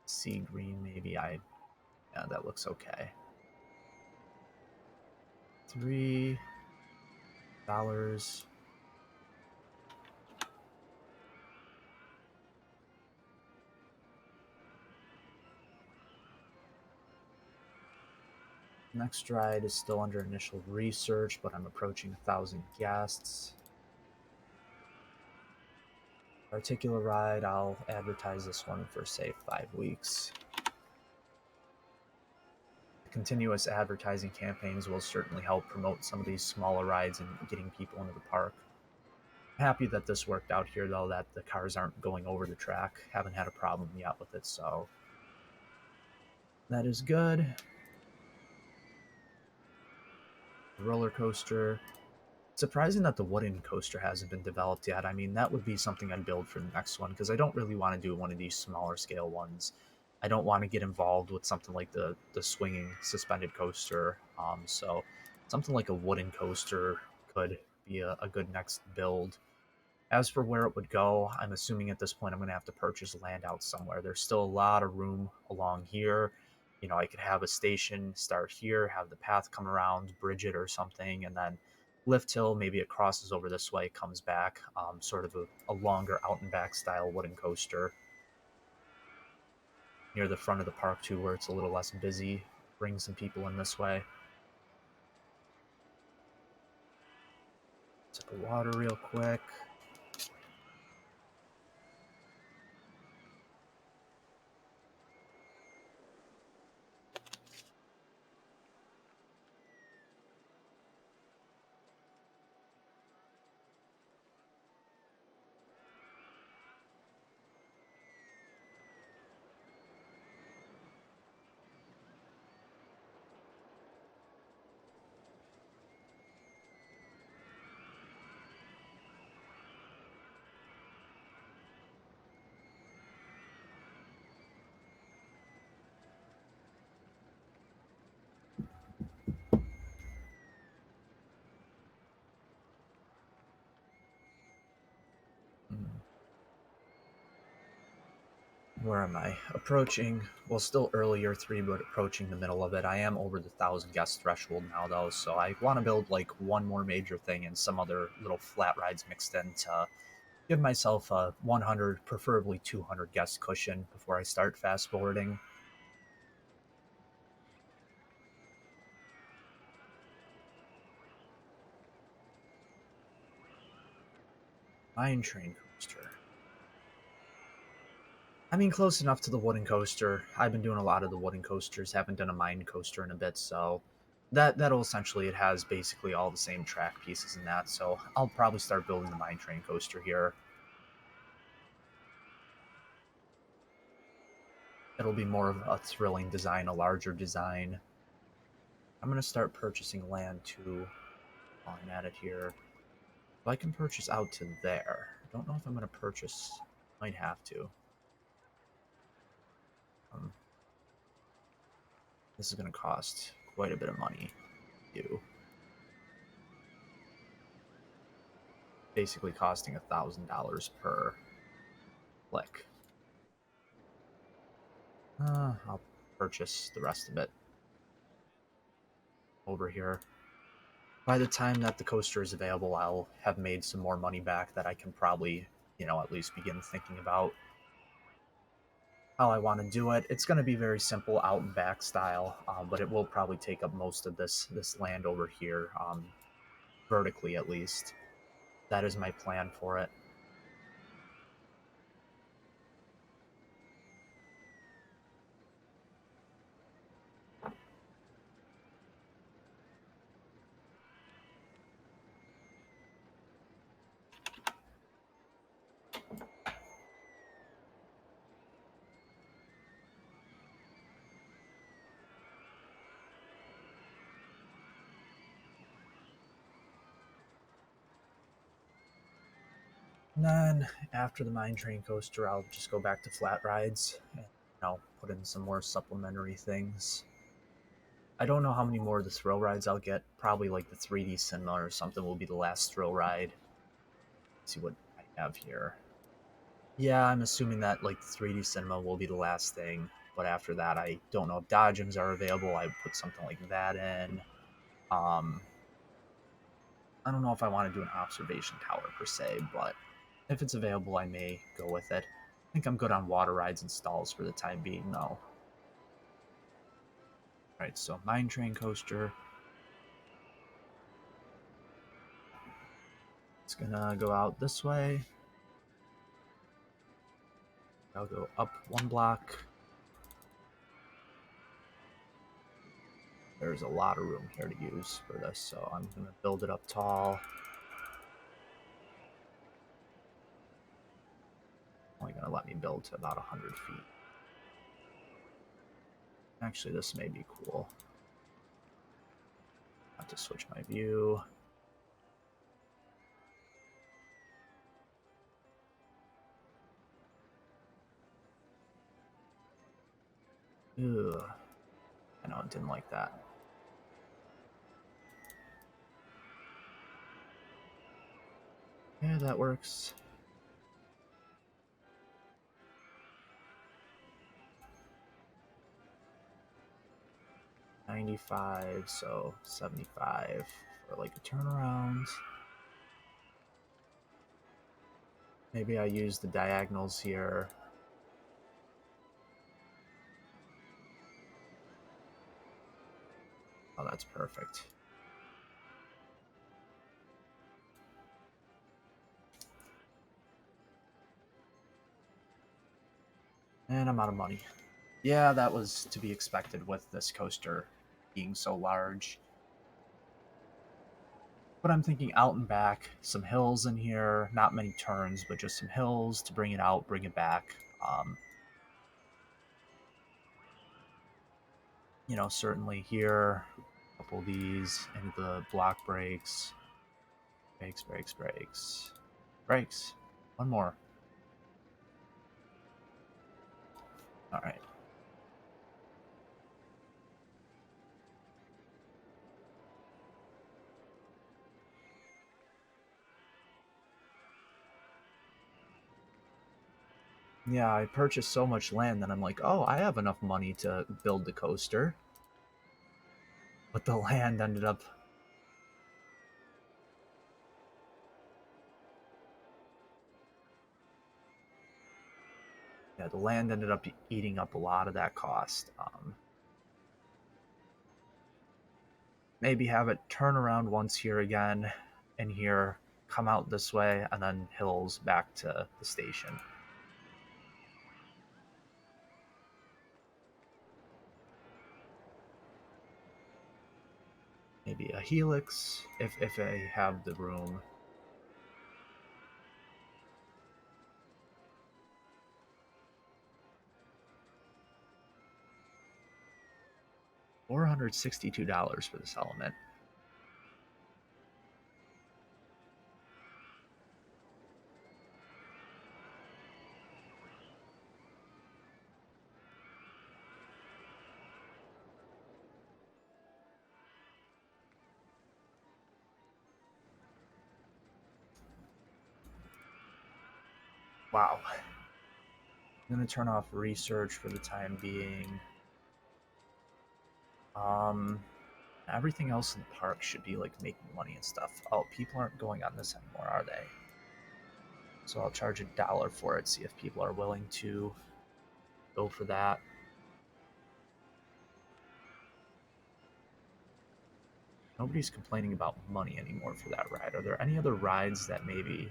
sea green. Maybe yeah, that looks okay. $3. Next ride is still under initial research, but I'm approaching 1,000 guests. Particular ride, I'll advertise this one for, say, 5 weeks. Continuous advertising campaigns will certainly help promote some of these smaller rides and getting people into the park. I'm happy that this worked out here, though, that the cars aren't going over the track. Haven't had a problem yet with it, so that is good. Roller coaster. Surprising that the wooden coaster hasn't been developed yet. I mean, that would be something I'd build for the next one, because I don't really want to do one of these smaller scale ones. I don't want to get involved with something like the swinging suspended coaster. So something like a wooden coaster could be a good next build. As for where it would go, I'm assuming at this point I'm going to have to purchase land out somewhere. There's still a lot of room along here. You know, I could have a station start here, have the path come around, bridge it or something, and then lift hill. Maybe it crosses over this way, comes back. Sort of a longer out and back style wooden coaster near the front of the park too, where it's a little less busy. Bring some people in this way. Sip of water real quick. Where am I? Approaching, well, still earlier 3, but approaching the middle of it. I am over the 1,000 guest threshold now, though, so I want to build like one more major thing and some other little flat rides mixed in to give myself a 100, preferably 200 guest cushion before I start fast forwarding. Mine train coaster. I mean, close enough to the wooden coaster. I've been doing a lot of the wooden coasters. Haven't done a mine coaster in a bit, so that'll essentially, it has basically all the same track pieces in that. So I'll probably start building the mine train coaster here. It'll be more of a thrilling design, a larger design. I'm gonna start purchasing land too while I'm at it here. If I can purchase out to there. I don't know if I'm gonna purchase. Might have to. Um, this is gonna cost quite a bit of money. Too. Basically costing $1,000 per click. I'll purchase the rest of it over here. By the time that the coaster is available, I'll have made some more money back that I can probably, at least begin thinking about how I want to do it. It's going to be very simple, out and back style, but it will probably take up most of this land over here, vertically at least. That is my plan for it. And then after the mine train coaster, I'll just go back to flat rides and put in some more supplementary things. I don't know how many more of the thrill rides I'll get. Probably like the 3D cinema or something will be the last thrill ride. Let's see what I have here. Yeah, I'm assuming that like the 3D cinema will be the last thing. But after that, I don't know if dodgems are available. I put something like that in. Um, I don't know if I want to do an observation tower per se, but if it's available, I may go with it. I think I'm good on water rides and stalls for the time being, though. Alright, so mine train coaster. It's gonna go out this way. I'll go up one block. There's a lot of room here to use for this, so I'm gonna build it up tall. Only gonna let me build to about 100 feet. Actually, this may be cool. I have to switch my view. Ugh. I know I didn't like that. Yeah, that works. $95, so $75 for like a turnaround. Maybe I use the diagonals here. Oh, that's perfect. And I'm out of money. Yeah, that was to be expected with this coaster being so large. But I'm thinking out and back, some hills in here, not many turns, but just some hills to bring it out, bring it back. Certainly here, a couple of these into the block brakes. Brakes, brakes, brakes. Brakes. One more. All right. Yeah, I purchased so much land that I'm like, oh, I have enough money to build the coaster. But the land ended up... Yeah, the land ended up eating up a lot of that cost. Maybe have it turn around once here again, and here, come out this way, and then hills back to the station. Maybe a helix, if I have the room. $462 for this element. Wow. I'm gonna turn off research for the time being. Everything else in the park should be like making money and stuff. Oh, people aren't going on this anymore, are they? So I'll charge $1 for it, see if people are willing to go for that. Nobody's complaining about money anymore for that ride. Are there any other rides that maybe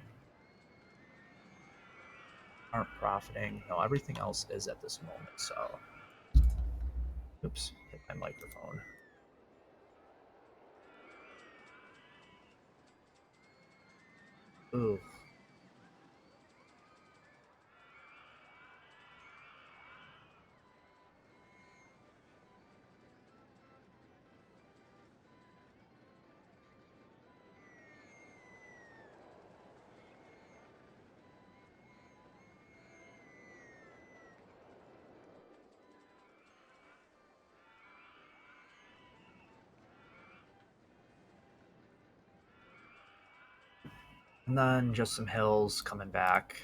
aren't profiting? No, everything else is at this moment, so... Oops, hit my microphone. Ooh. And then just some hills coming back.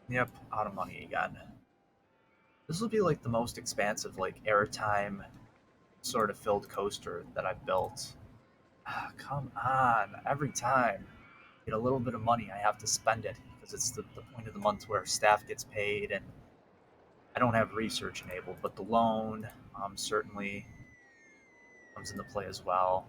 Yep, out of money again. This will be like the most expansive, like airtime sort of filled coaster that I've built. Ah, come on, every time I get a little bit of money, I have to spend it because it's the point of the month where staff gets paid and I don't have research enabled, but the loan certainly comes into play as well.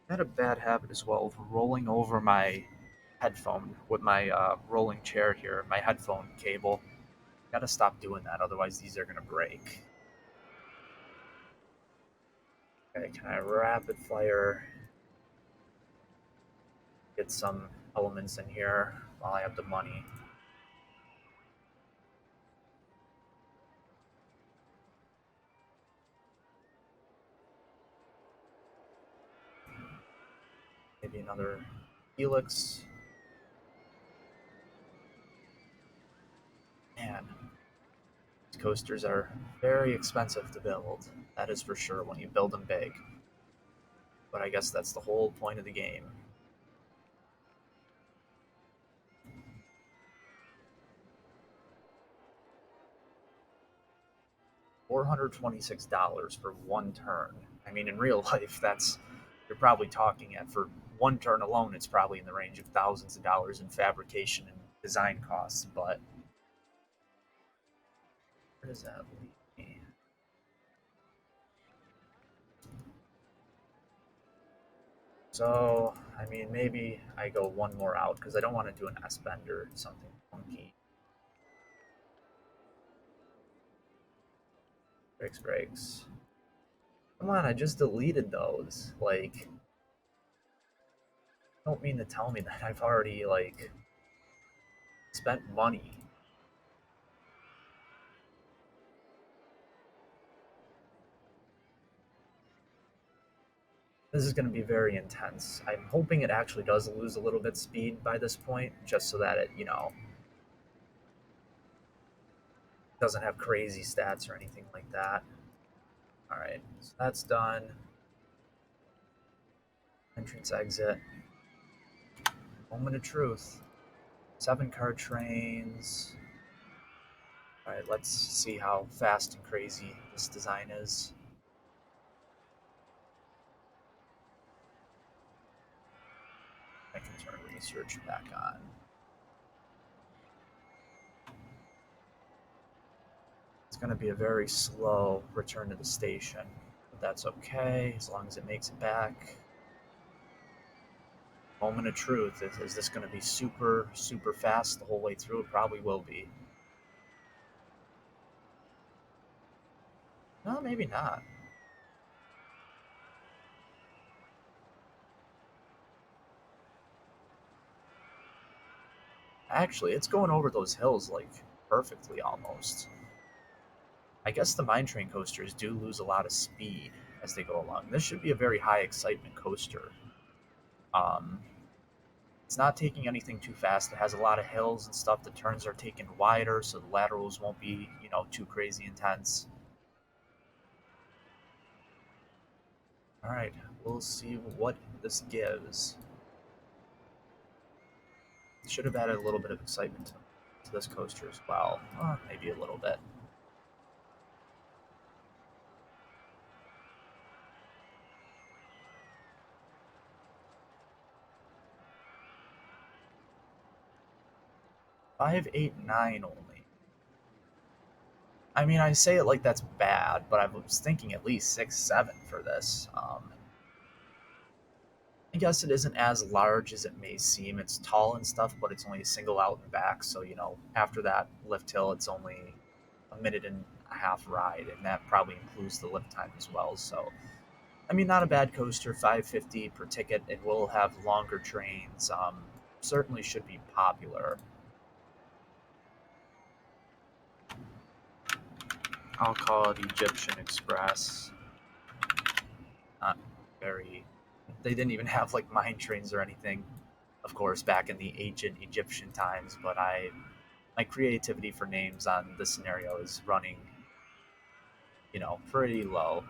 I had a bad habit as well of rolling over my headphone with my rolling chair here, my headphone cable. Gotta stop doing that, otherwise these are gonna break. Okay, can I rapid fire get some elements in here while I have the money? Maybe another helix. Man, these coasters are very expensive to build. That is for sure when you build them big. But I guess that's the whole point of the game. 426 for one turn. I mean, in real life, that's you're probably talking at for one turn alone. It's probably in the range of thousands of dollars in fabrication and design costs. But where does that leave me? So, I mean, maybe I go one more out because I don't want to do an S bender, something funky. Breaks, breaks. Come on, I just deleted those. Like, don't mean to tell me that I've already like spent money. This is going to be very intense. I'm hoping it actually does lose a little bit speed by this point, just so that it, doesn't have crazy stats or anything like that. All right, so that's done. Entrance, exit. Moment of truth. 7 card trains. All right, let's see how fast and crazy this design is. I can turn research back on. It's going to be a very slow return to the station, but that's okay as long as it makes it back. Moment of truth. Is this going to be super, super fast the whole way through? It probably will be. No, maybe not. Actually, it's going over those hills like perfectly almost. I guess the mine train coasters do lose a lot of speed as they go along. This should be a very high excitement coaster. Um, it's not taking anything too fast. It has a lot of hills and stuff. The turns are taken wider, so the laterals won't be, too crazy intense. All right, we'll see what this gives. Should have added a little bit of excitement to this coaster as well. Maybe a little bit. Five, eight, nine only. I mean, I say it like that's bad, but I was thinking at least 6, 7 for this. I guess it isn't as large as it may seem. It's tall and stuff, but it's only a single out and back. So, after that lift hill, it's only a minute and a half ride, and that probably includes the lift time as well. So, I mean, not a bad coaster. 550 per ticket. It will have longer trains. Certainly should be popular. I'll call it Egyptian Express. Not very. They didn't even have like mine trains or anything, of course, back in the ancient Egyptian times. But my creativity for names on this scenario is running, pretty low.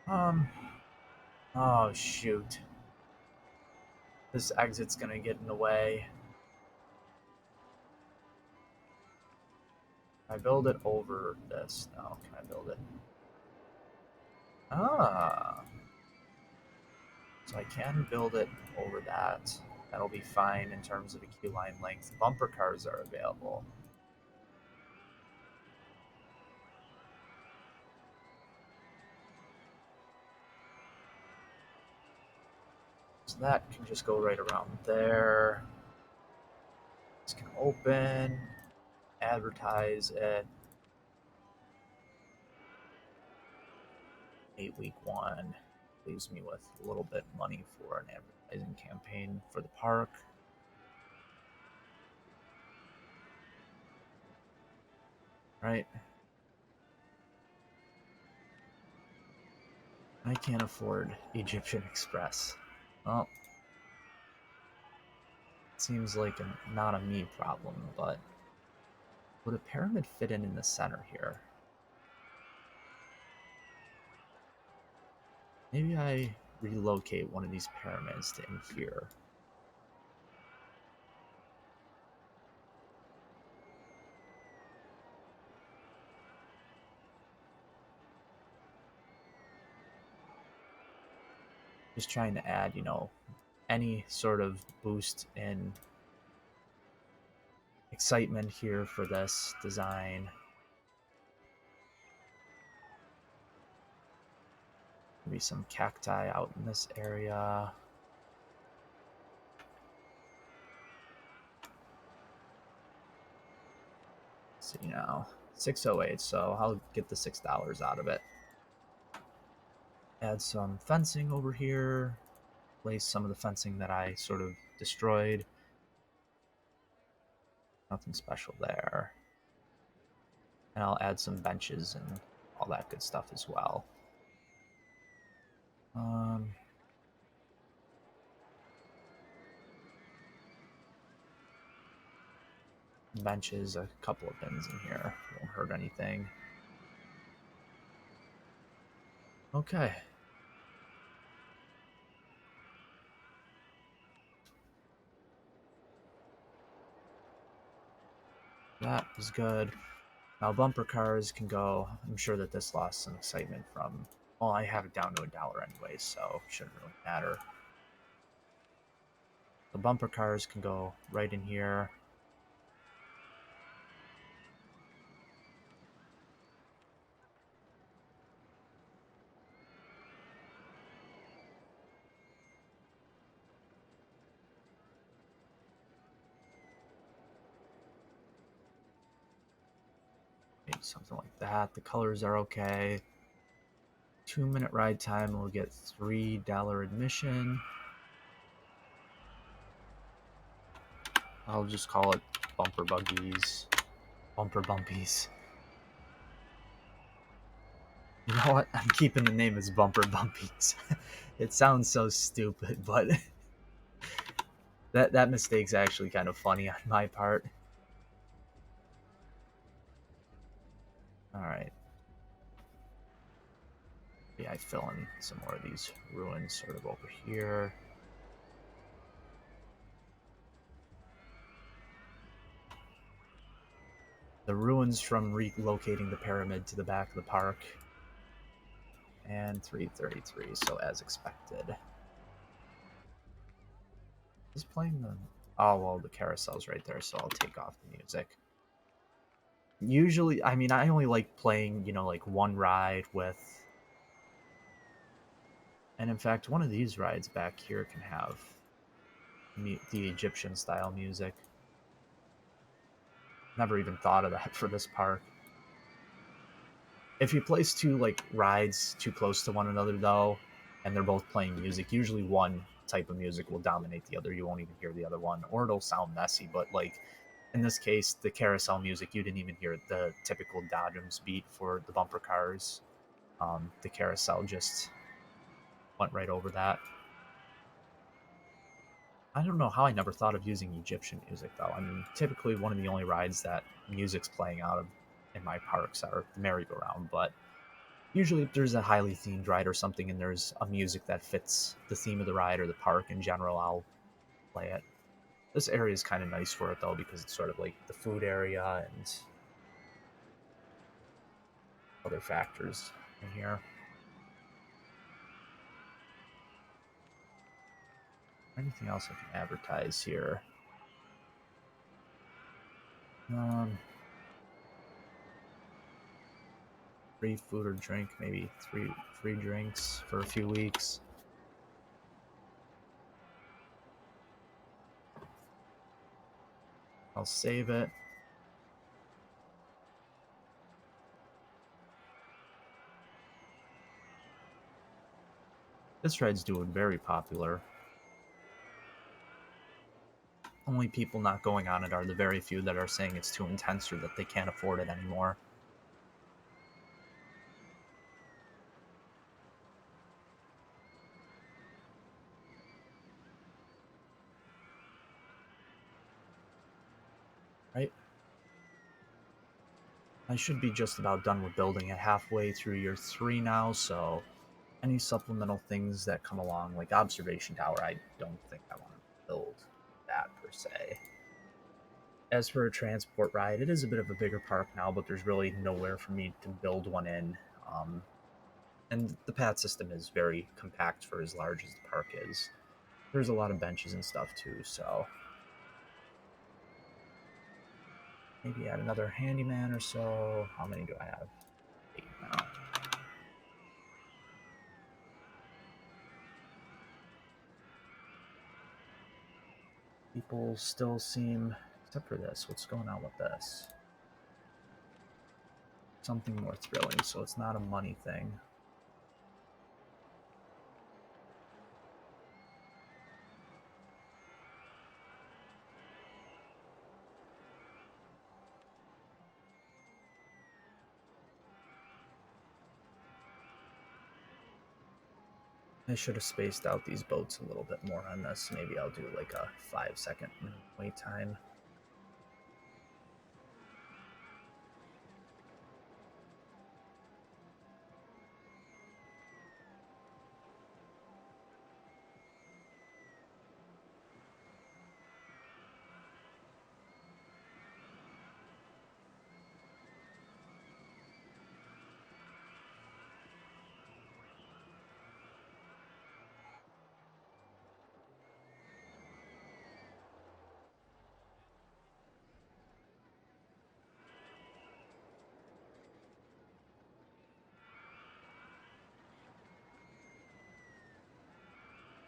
Um. Oh shoot. This exit's gonna get in the way. Can I build it over this? No. Can I build it? Ah. So I can build it over that. That'll be fine in terms of a queue line length. Bumper cars are available. So that can just go right around there. This can open, advertise it. 8-week one leaves me with a little bit of money for an advertising campaign for the park. Right? I can't afford Egyptian Express. Well, it seems like not a me problem, but would a pyramid fit in the center here? Maybe I relocate one of these pyramids to in here. Just trying to add, any sort of boost in excitement here for this design. Maybe some cacti out in this area. Let's see now, 608, so I'll get the $6 out of it. Add some fencing over here. Place some of the fencing that I sort of destroyed. Nothing special there. And I'll add some benches and all that good stuff as well. Benches, a couple of bins in here. Won't hurt anything. Okay. That is good. Now bumper cars can go. I'm sure that this lost some excitement from. Well, I have it down to $1 anyway, so it shouldn't really matter. The bumper cars can go right in here. Maybe something like that. The colors are okay. 2-minute ride time. We'll get $3 admission. I'll just call it bumper buggies. Bumper bumpies. You know what? I'm keeping the name as Bumper Bumpies. It sounds so stupid, but that mistake's actually kind of funny on my part. All right. Yeah, I fill in some more of these ruins sort of over here. The ruins from relocating the pyramid to the back of the park. And 333, so as expected. Is playing the... Oh, well, the carousel's right there, so I'll take off the music. Usually, I mean, I only like playing, like one ride with... And in fact, one of these rides back here can have the Egyptian style music. Never even thought of that for this park. If you place two rides too close to one another, though, and they're both playing music. Usually one type of music will dominate the other. You won't even hear the other one, or it'll sound messy. But like in this case, the carousel music, you didn't even hear the typical Dodgems beat for the bumper cars. The carousel just went right over that. I don't know how I never thought of using Egyptian music though. I mean, typically one of the only rides that music's playing out of in my parks are the merry-go-round, but usually if there's a highly themed ride or something and there's a music that fits the theme of the ride or the park in general, I'll play it. This area is kind of nice for it though because it's sort of like the food area and other factors in here. Anything else I can advertise here? Um, Free food or drink, maybe three free drinks for a few weeks. I'll save it. This ride's doing very popular. Only people not going on it are the very few that are saying it's too intense or that they can't afford it anymore. Right? I should be just about done with building it, halfway through year 3 now, so any supplemental things that come along, like Observation Tower, I don't think I want to build that per se. As for a transport ride, it is a bit of a bigger park now, but there's really nowhere for me to build one in. And the path system is very compact for as large as the park is. There's a lot of benches and stuff too, so maybe add another handyman or so. How many do I have? 8 now. People still seem, except for this, what's going on with this? Something more thrilling, so it's not a money thing. I should have spaced out these boats a little bit more on this. Maybe I'll do like a 5-second wait time.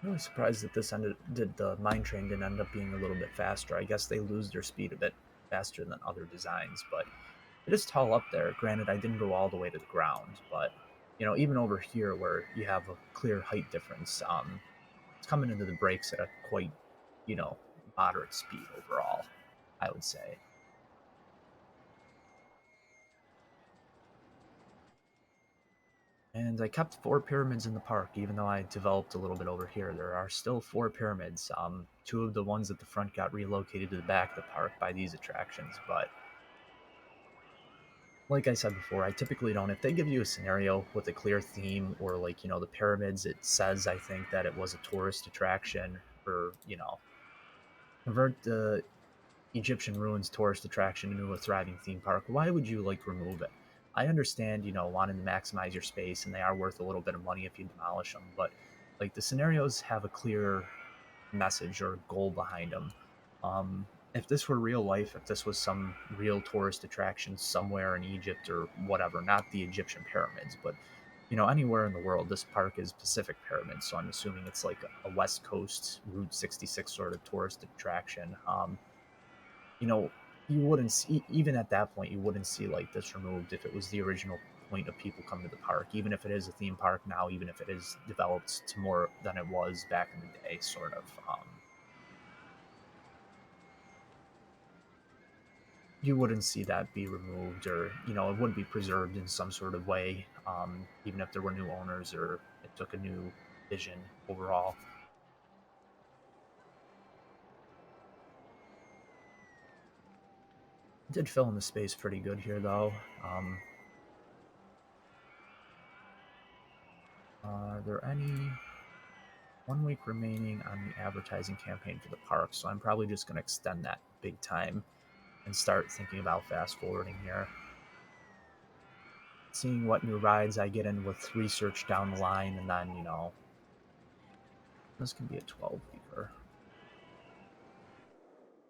I'm really surprised that the mine train didn't end up being a little bit faster. I guess they lose their speed a bit faster than other designs, but it is tall up there. Granted, I didn't go all the way to the ground, but even over here where you have a clear height difference, it's coming into the brakes at a quite, you know, moderate speed overall, I would say. And I kept 4 pyramids in the park, even though I developed a little bit over here. There are still 4 pyramids. Two of the ones at the front got relocated to the back of the park by these attractions, but like I said before, I typically don't. If they give you a scenario with a clear theme or like, the pyramids, it says, I think, that it was a tourist attraction or, convert the Egyptian ruins tourist attraction into a thriving theme park. Why would you like remove it? I understand, wanting to maximize your space and they are worth a little bit of money if you demolish them, but like the scenarios have a clear message or goal behind them. If this were real life, if this was some real tourist attraction somewhere in Egypt or whatever, not the Egyptian pyramids, but anywhere in the world, this park is Pacific Pyramids, so I'm assuming it's like a West Coast Route 66 sort of tourist attraction. You know, you wouldn't see, even at that point, you wouldn't see like this removed if it was the original point of people coming to the park, even if it is a theme park now, even if it is developed to more than it was back in the day, sort of. You wouldn't see that be removed, or it wouldn't be preserved in some sort of way, even if there were new owners or it took a new vision overall. Did fill in the space pretty good here, though. Are there any 1 week remaining on the advertising campaign for the park? So I'm probably just going to extend that big time and start thinking about fast forwarding here. Seeing what new rides I get in with research down the line, and then, this can be a 12-weeker.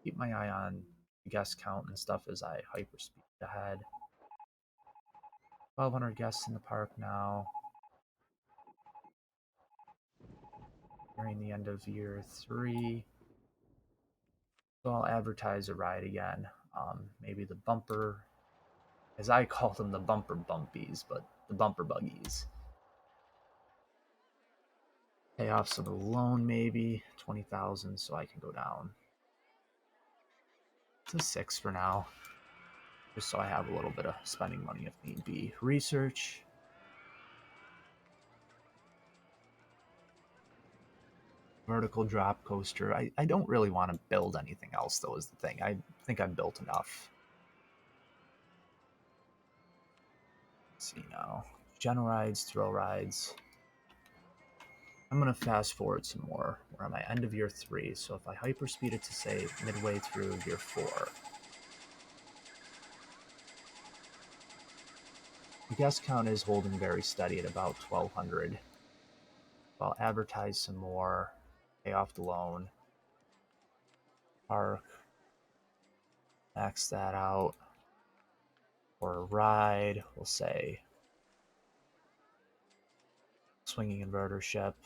Keep my eye on guest count and stuff as I hyperspeed ahead. 1,200 guests in the park now. Nearing the end of year 3. So I'll advertise a ride again. Maybe the bumper, as I call them, the bumper bumpies, but the bumper buggies. Pay off some of the loan, maybe 20,000, so I can go down to 6 for now, just so I have a little bit of spending money if need be. Research. Vertical drop coaster. I don't really want to build anything else, though, is the thing. I think I've built enough. Let's see now. General rides, thrill rides. I'm going to fast forward some more. We're on my end of year 3, so if I hyperspeed it to, say, midway through year 4, the guest count is holding very steady at about 1,200. I'll advertise some more, pay off the loan, park, max that out, or a ride, we'll say swinging inverter ship.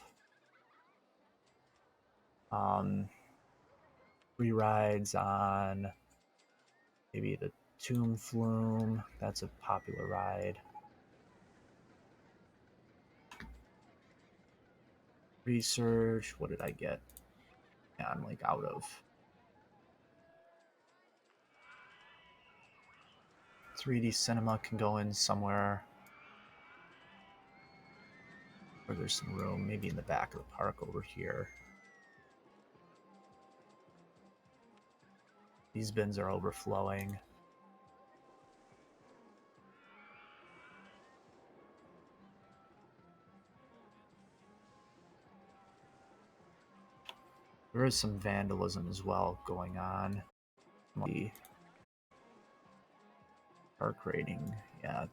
3 rides on maybe the Tomb Flume. That's a popular ride. Research. What did I get? Yeah, I'm like out of 3D cinema. Can go in somewhere where there's some room, maybe in the back of the park over here. These bins are overflowing. There is some vandalism as well going on. The park rating, yeah,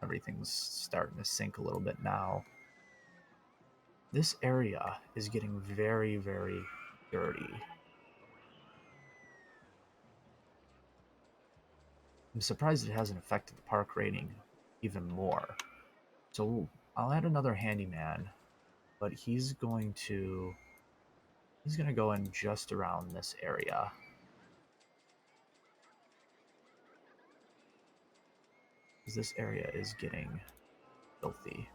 everything's starting to sink a little bit now. This area is getting very, very dirty. I'm surprised it hasn't affected the park rating even more. So I'll add another handyman, but he's going to go in just around this area. Because this area is getting filthy.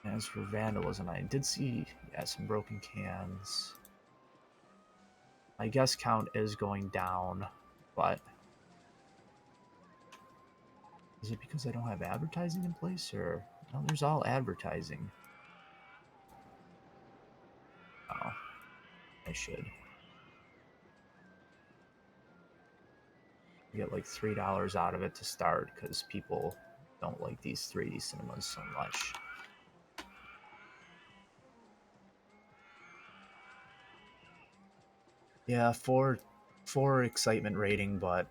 As for vandalism, I did see, some broken cans. My guest count is going down, but is it because I don't have advertising in place, or no? There's all advertising. Oh, I should get like $3 out of it to start because people don't like these 3D cinemas so much. Yeah, four excitement rating, but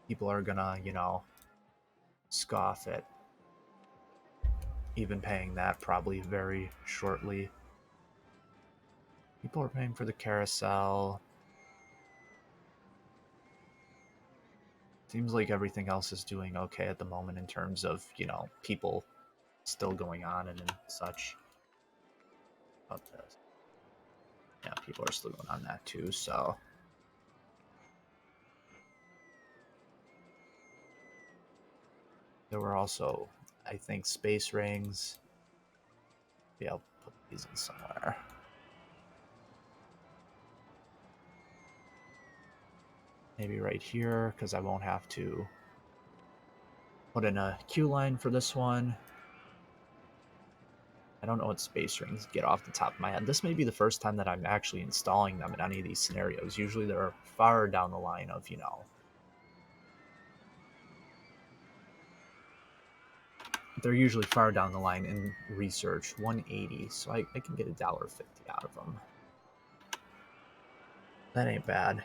people are gonna, scoff at even paying that probably very shortly. People are paying for the carousel. Seems like everything else is doing okay at the moment in terms of, people still going on and such. About this. Yeah, people are still going on that too, so. There were also, I think, space rings. Yeah, I'll put these in somewhere. Maybe right here, because I won't have to put in a queue line for this one. I don't know what space rings get off the top of my head. This may be the first time that I'm actually installing them in any of these scenarios. Usually they're far down the line of, they're usually far down the line in research. 180, so I can get $1.50 out of them. That ain't bad.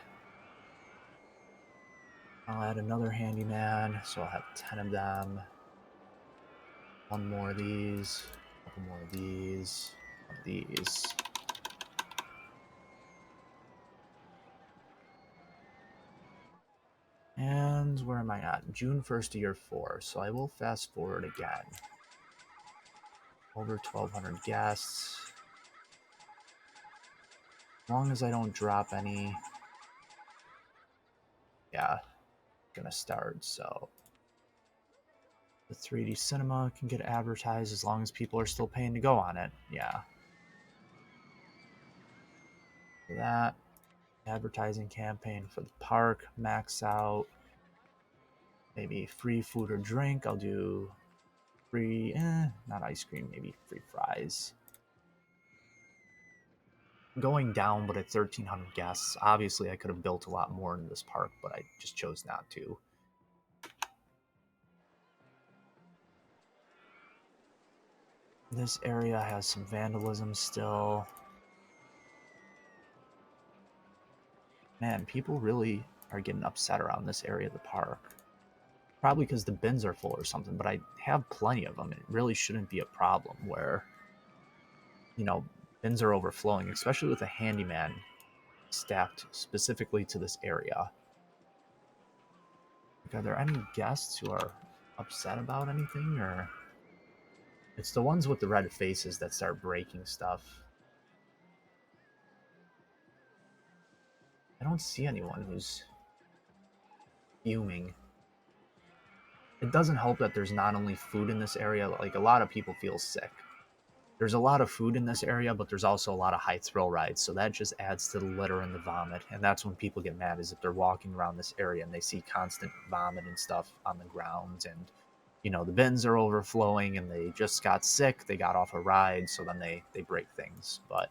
I'll add another handyman, so I'll have 10 of them. One more of these, a couple more of these, one of these. And where am I at? June 1st of year 4, so I will fast forward again. Over 1,200 guests. As long as I don't drop any. Yeah, gonna start, so. The 3D cinema can get advertised as long as people are still paying to go on it. Yeah. That. Advertising campaign for the park, max out. Maybe free food or drink. I'll do free, not ice cream, maybe free fries. Going down, but at 1,300 guests. Obviously, I could have built a lot more in this park, but I just chose not to. This area has some vandalism still. Man, people really are getting upset around this area of the park. Probably because the bins are full or something, but I have plenty of them. It really shouldn't be a problem where, bins are overflowing, especially with a handyman staffed specifically to this area. Are there any guests who are upset about anything, or it's the ones with the red faces that start breaking stuff? I don't see anyone who's fuming. It doesn't help that there's not only food in this area, like a lot of people feel sick. There's a lot of food in this area, but there's also a lot of high thrill rides, so that just adds to the litter and the vomit, and that's when people get mad, is if they're walking around this area and they see constant vomit and stuff on the ground, and the bins are overflowing and they just got sick, they got off a ride, so then they break things. But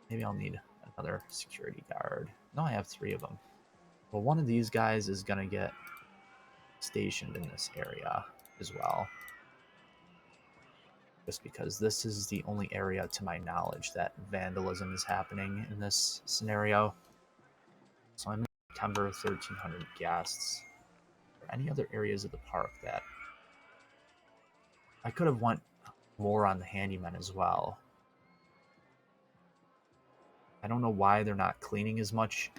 maybe I'll need another security guard. No, I have 3 of them. Well, one of these guys is gonna get stationed in this area as well, just because this is the only area to my knowledge that vandalism is happening in this scenario. So I'm in September, 1,300 guests. Are there any other areas of the park that I could have went more on the handyman as well? I don't know why they're not cleaning as much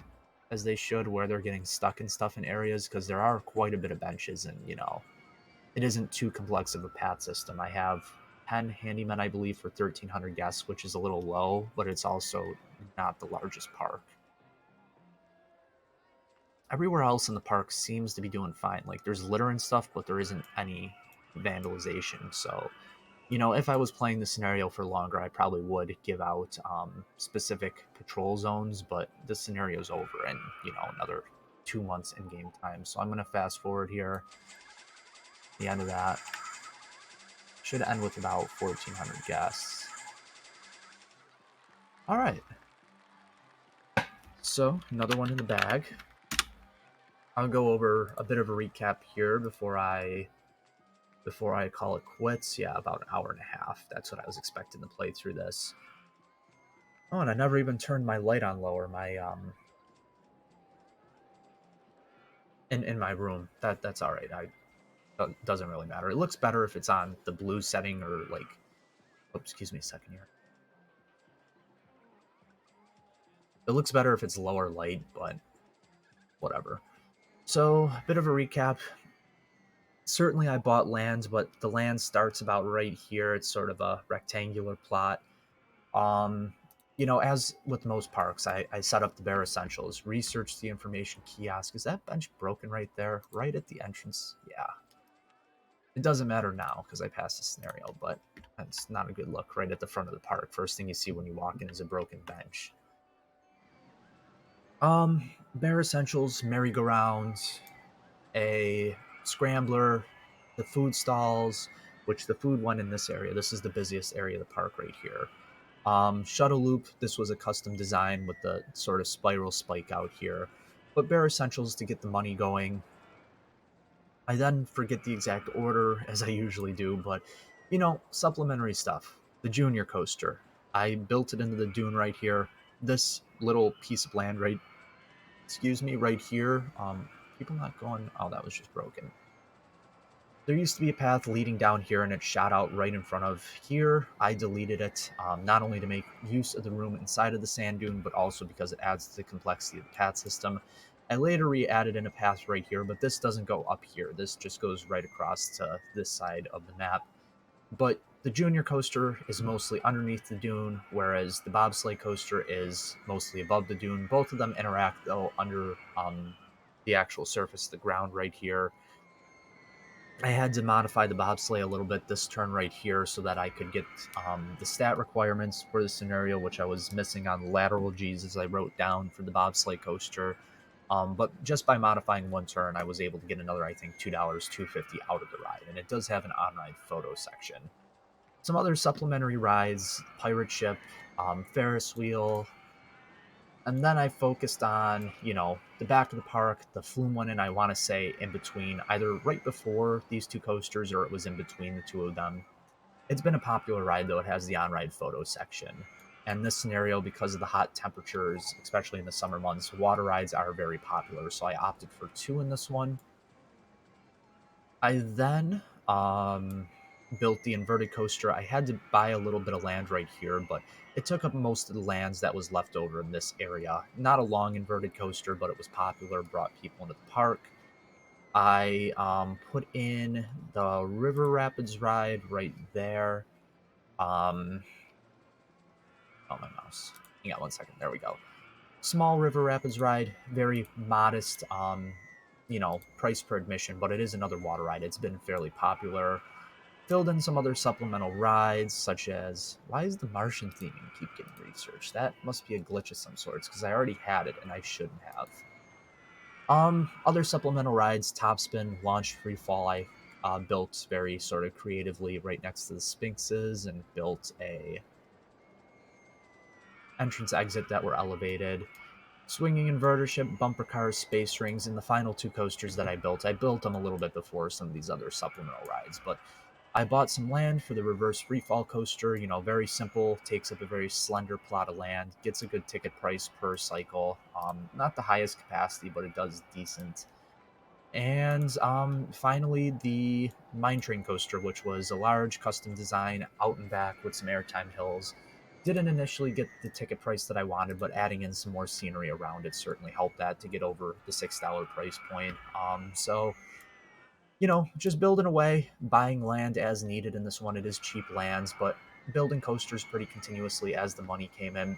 as they should, where they're getting stuck and stuff in areas, because there are quite a bit of benches, and it isn't too complex of a path system. I have 10 handymen, I believe, for 1,300 guests, which is a little low, but it's also not the largest park. Everywhere else in the park seems to be doing fine. Like, there's litter and stuff, but there isn't any vandalization. So, if I was playing the scenario for longer, I probably would give out specific patrol zones, but the scenario's over in, another 2 months in game time. So I'm going to fast forward here. The end of that should end with about 1,400 guests. All right. So another one in the bag. I'll go over a bit of a recap here before I call it quits. Yeah, about an hour and a half. That's what I was expecting to play through this. Oh, and I never even turned my light on lower. My in my room. That's all right. Doesn't really matter. It looks better if it's on the blue setting, or like, oops, excuse me a second here. It looks better if it's lower light, but whatever. So, a bit of a recap. Certainly I bought lands, but the land starts about right here. It's sort of a rectangular plot. Um, as with most parks, I set up the bare essentials, research the information kiosk. Is that bench broken right there, right at the entrance? Yeah. It doesn't matter now because I passed the scenario, but that's not a good look right at the front of the park. First thing you see when you walk in is a broken bench. Bare essentials, merry-go-round, a scrambler, the food stalls, which the food went in this area. This is the busiest area of the park right here. Shuttle Loop, this was a custom design with the sort of spiral spike out here. But bare essentials to get the money going. I then forget the exact order as I usually do, but supplementary stuff. The junior coaster. I built it into the dune right here. This little piece of land right here. People not going. Oh, that was just broken. There used to be a path leading down here and it shot out right in front of here. I deleted it, not only to make use of the room inside of the sand dune, but also because it adds to the complexity of the path system. I later re-added in a path right here, but this doesn't go up here. This just goes right across to this side of the map. But the junior coaster is mostly underneath the dune, whereas the bobsleigh coaster is mostly above the dune. Both of them interact, though, under the actual surface of the ground right here. I had to modify the bobsleigh a little bit this turn right here so that I could get the stat requirements for the scenario, which I was missing on lateral G's as I wrote down for the bobsleigh coaster. But just by modifying one turn, I was able to get another, I think, $2, $2.50 out of the ride. And it does have an on-ride photo section. Some other supplementary rides, pirate ship, Ferris wheel, and then I focused on, the back of the park, the Flume one, and I want to say in between, either right before these two coasters or it was in between the two of them. It's been a popular ride, though. It has the on-ride photo section. And this scenario, because of the hot temperatures, especially in the summer months, water rides are very popular, so I opted for two in this one. I then built the inverted coaster. I had to buy a little bit of land right here, but it took up most of the lands that was left over in this area. Not a long inverted coaster, but it was popular, brought people into the park. I put in the River Rapids ride right there. Oh, my mouse. Hang on one second. There we go. Small River Rapids ride, very modest, price per admission, but it is another water ride. It's been fairly popular. Filled in some other supplemental rides, such as, why is the Martian theming keep getting researched? That must be a glitch of some sorts, because I already had it and I shouldn't have. Other supplemental rides, Topspin, Launch, Free Fall, I built very sort of creatively right next to the Sphinxes and built a entrance exit that were elevated. Swinging inverter ship, bumper cars, space rings, and the final two coasters that I built them a little bit before some of these other supplemental rides, but I bought some land for the reverse freefall coaster, very simple, takes up a very slender plot of land, gets a good ticket price per cycle. Not the highest capacity, but it does decent. And finally, the Mine Train coaster, which was a large custom design out and back with some airtime hills. Didn't initially get the ticket price that I wanted, but adding in some more scenery around it certainly helped that to get over the $6 price point. So just building away, buying land as needed in this one. It is cheap lands, but building coasters pretty continuously as the money came in.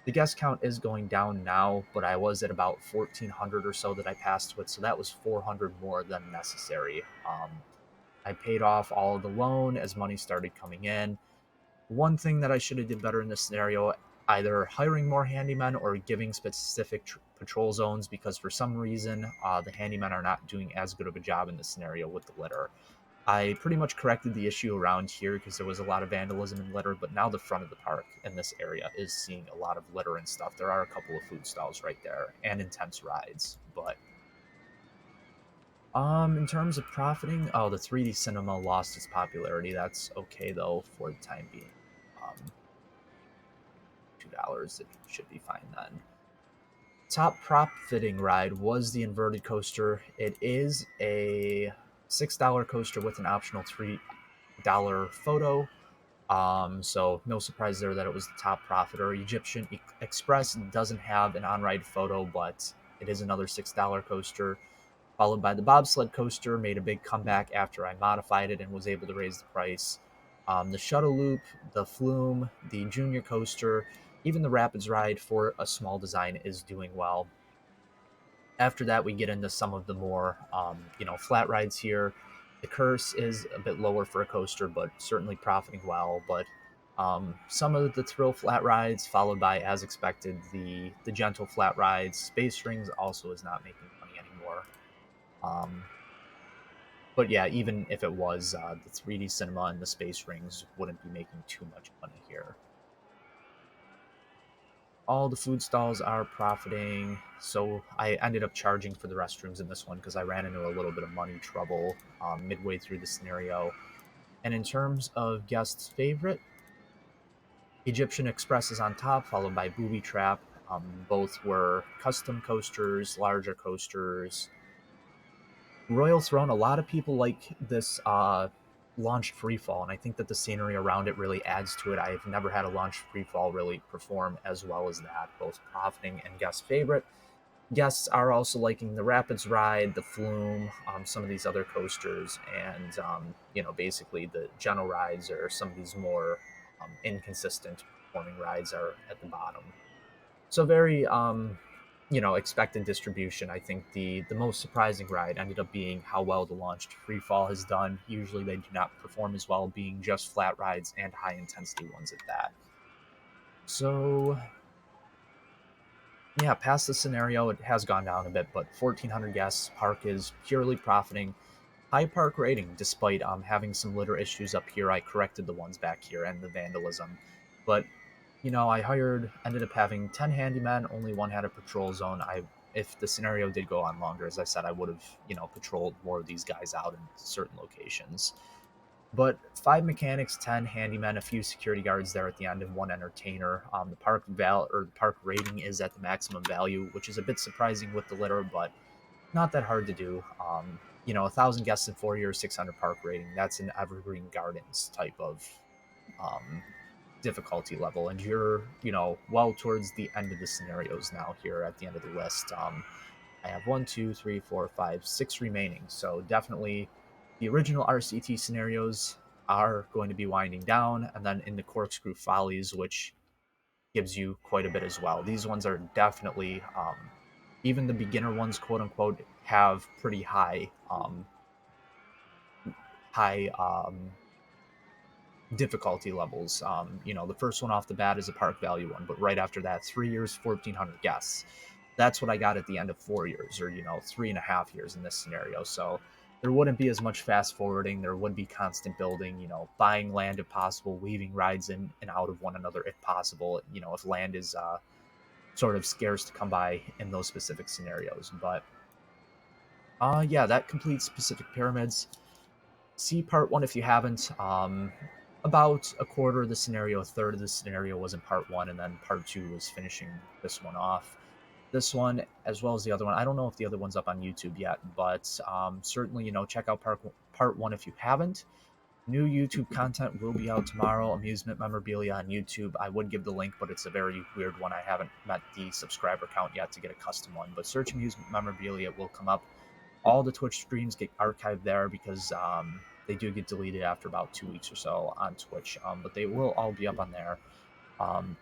The guest count is going down now, but I was at about 1,400 or so that I passed with, so that was 400 more than necessary. I paid off all of the loan as money started coming in. One thing that I should have did better in this scenario, either hiring more handymen or giving specific patrol zones, because for some reason the handymen are not doing as good of a job in this scenario with the litter. I pretty much corrected the issue around here because there was a lot of vandalism and litter, but now the front of the park in this area is seeing a lot of litter and stuff. There are a couple of food stalls right there and intense rides, but in terms of profiting, oh, the 3D cinema lost its popularity. That's okay though for the time being. $2, it should be fine then. Top profiting ride was the inverted coaster. It is a $6 coaster with an optional $3 photo. So no surprise there that it was the top profiter. Egyptian Express doesn't have an on-ride photo, but it is another $6 coaster. Followed by the bobsled coaster, made a big comeback after I modified it and was able to raise the price. The Shuttle Loop, the Flume, the Junior coaster, Even the Rapids ride for a small design is doing well. After that, we get into some of the more, flat rides here. The Curse is a bit lower for a coaster, but certainly profiting well. But some of the Thrill flat rides, followed by, as expected, the Gentle flat rides. Space Rings also is not making money anymore. Um, but yeah, even if it was, the 3D Cinema and the Space Rings wouldn't be making too much money here. All the food stalls are profiting, so I ended up charging for the restrooms in this one because I ran into a little bit of money trouble midway through the scenario. And in terms of guests' favorite, Egyptian Express is on top, followed by Booby Trap. Both were custom coasters, larger coasters. Royal Throne, a lot of people like this launched freefall, and I think that the scenery around it really adds to it. I've never had a launched freefall really perform as well as that, both profiting and guest favorite. Guests are also liking the Rapids ride, the Flume, some of these other coasters, and basically the General rides or some of these more inconsistent performing rides are at the bottom. So very expected distribution. I think the most surprising ride ended up being how well the launched freefall has done. Usually they do not perform as well, being just flat rides and high intensity ones at that. So yeah, past the scenario, it has gone down a bit, but 1,400 guests. Park is purely profiting. High park rating, despite having some litter issues up here. I corrected the ones back here and the vandalism. But, I ended up having 10 handymen, only one had a patrol zone. If the scenario did go on longer, as I said, I would have, patrolled more of these guys out in certain locations. But 5 mechanics, 10 handymen, a few security guards there at the end, and one entertainer. The park rating is at the maximum value, which is a bit surprising with the litter, but not that hard to do. 1,000 guests in 4 years, 600 park rating. That's an Evergreen Gardens type of um, difficulty level, and you're well towards the end of the scenarios now. Here at the end of the list, I have 1, 2, 3, 4, 5, 6 remaining. So definitely the original RCT scenarios are going to be winding down, and then in the Corkscrew Follies, which gives you quite a bit as well. These ones are definitely, even the beginner ones, quote unquote, have pretty high difficulty levels. The first one off the bat is a park value one, but right after that, 3 years, 1,400 guests. That's what I got at the end of 4 years, or 3.5 years in this scenario. So there wouldn't be as much fast forwarding. There would be constant building. Buying land if possible, weaving rides in and out of one another if possible. If land is sort of scarce to come by in those specific scenarios. But yeah, that completes Pacific Pyramids. See part one if you haven't. About a quarter of the scenario, a third of the scenario was in part one, and then part two was finishing this one off. This one, as well as the other one, I don't know if the other one's up on YouTube yet, but certainly, check out part one if you haven't. New YouTube content will be out tomorrow. Amusement memorabilia on YouTube. I would give the link, but it's a very weird one. I haven't met the subscriber count yet to get a custom one. But search amusement memorabilia, it will come up. All the Twitch streams get archived there because they do get deleted after about 2 weeks or so on Twitch. But they will all be up on there.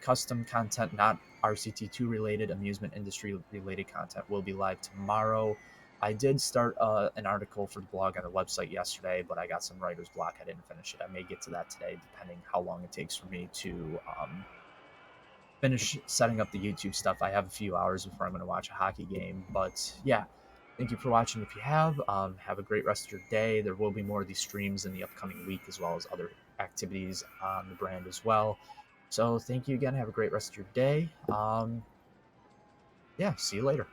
Custom content, not RCT2 related, amusement industry related content will be live tomorrow. I did start an article for the blog on the website yesterday, but I got some writer's block. I didn't finish it. I may get to that today, depending how long it takes for me to finish setting up the YouTube stuff. I have a few hours before I'm going to watch a hockey game. But yeah, thank you for watching. If you have a great rest of your day. There will be more of these streams in the upcoming week, as well as other activities on the brand as well. So thank you again. Have a great rest of your day. Yeah, see you later.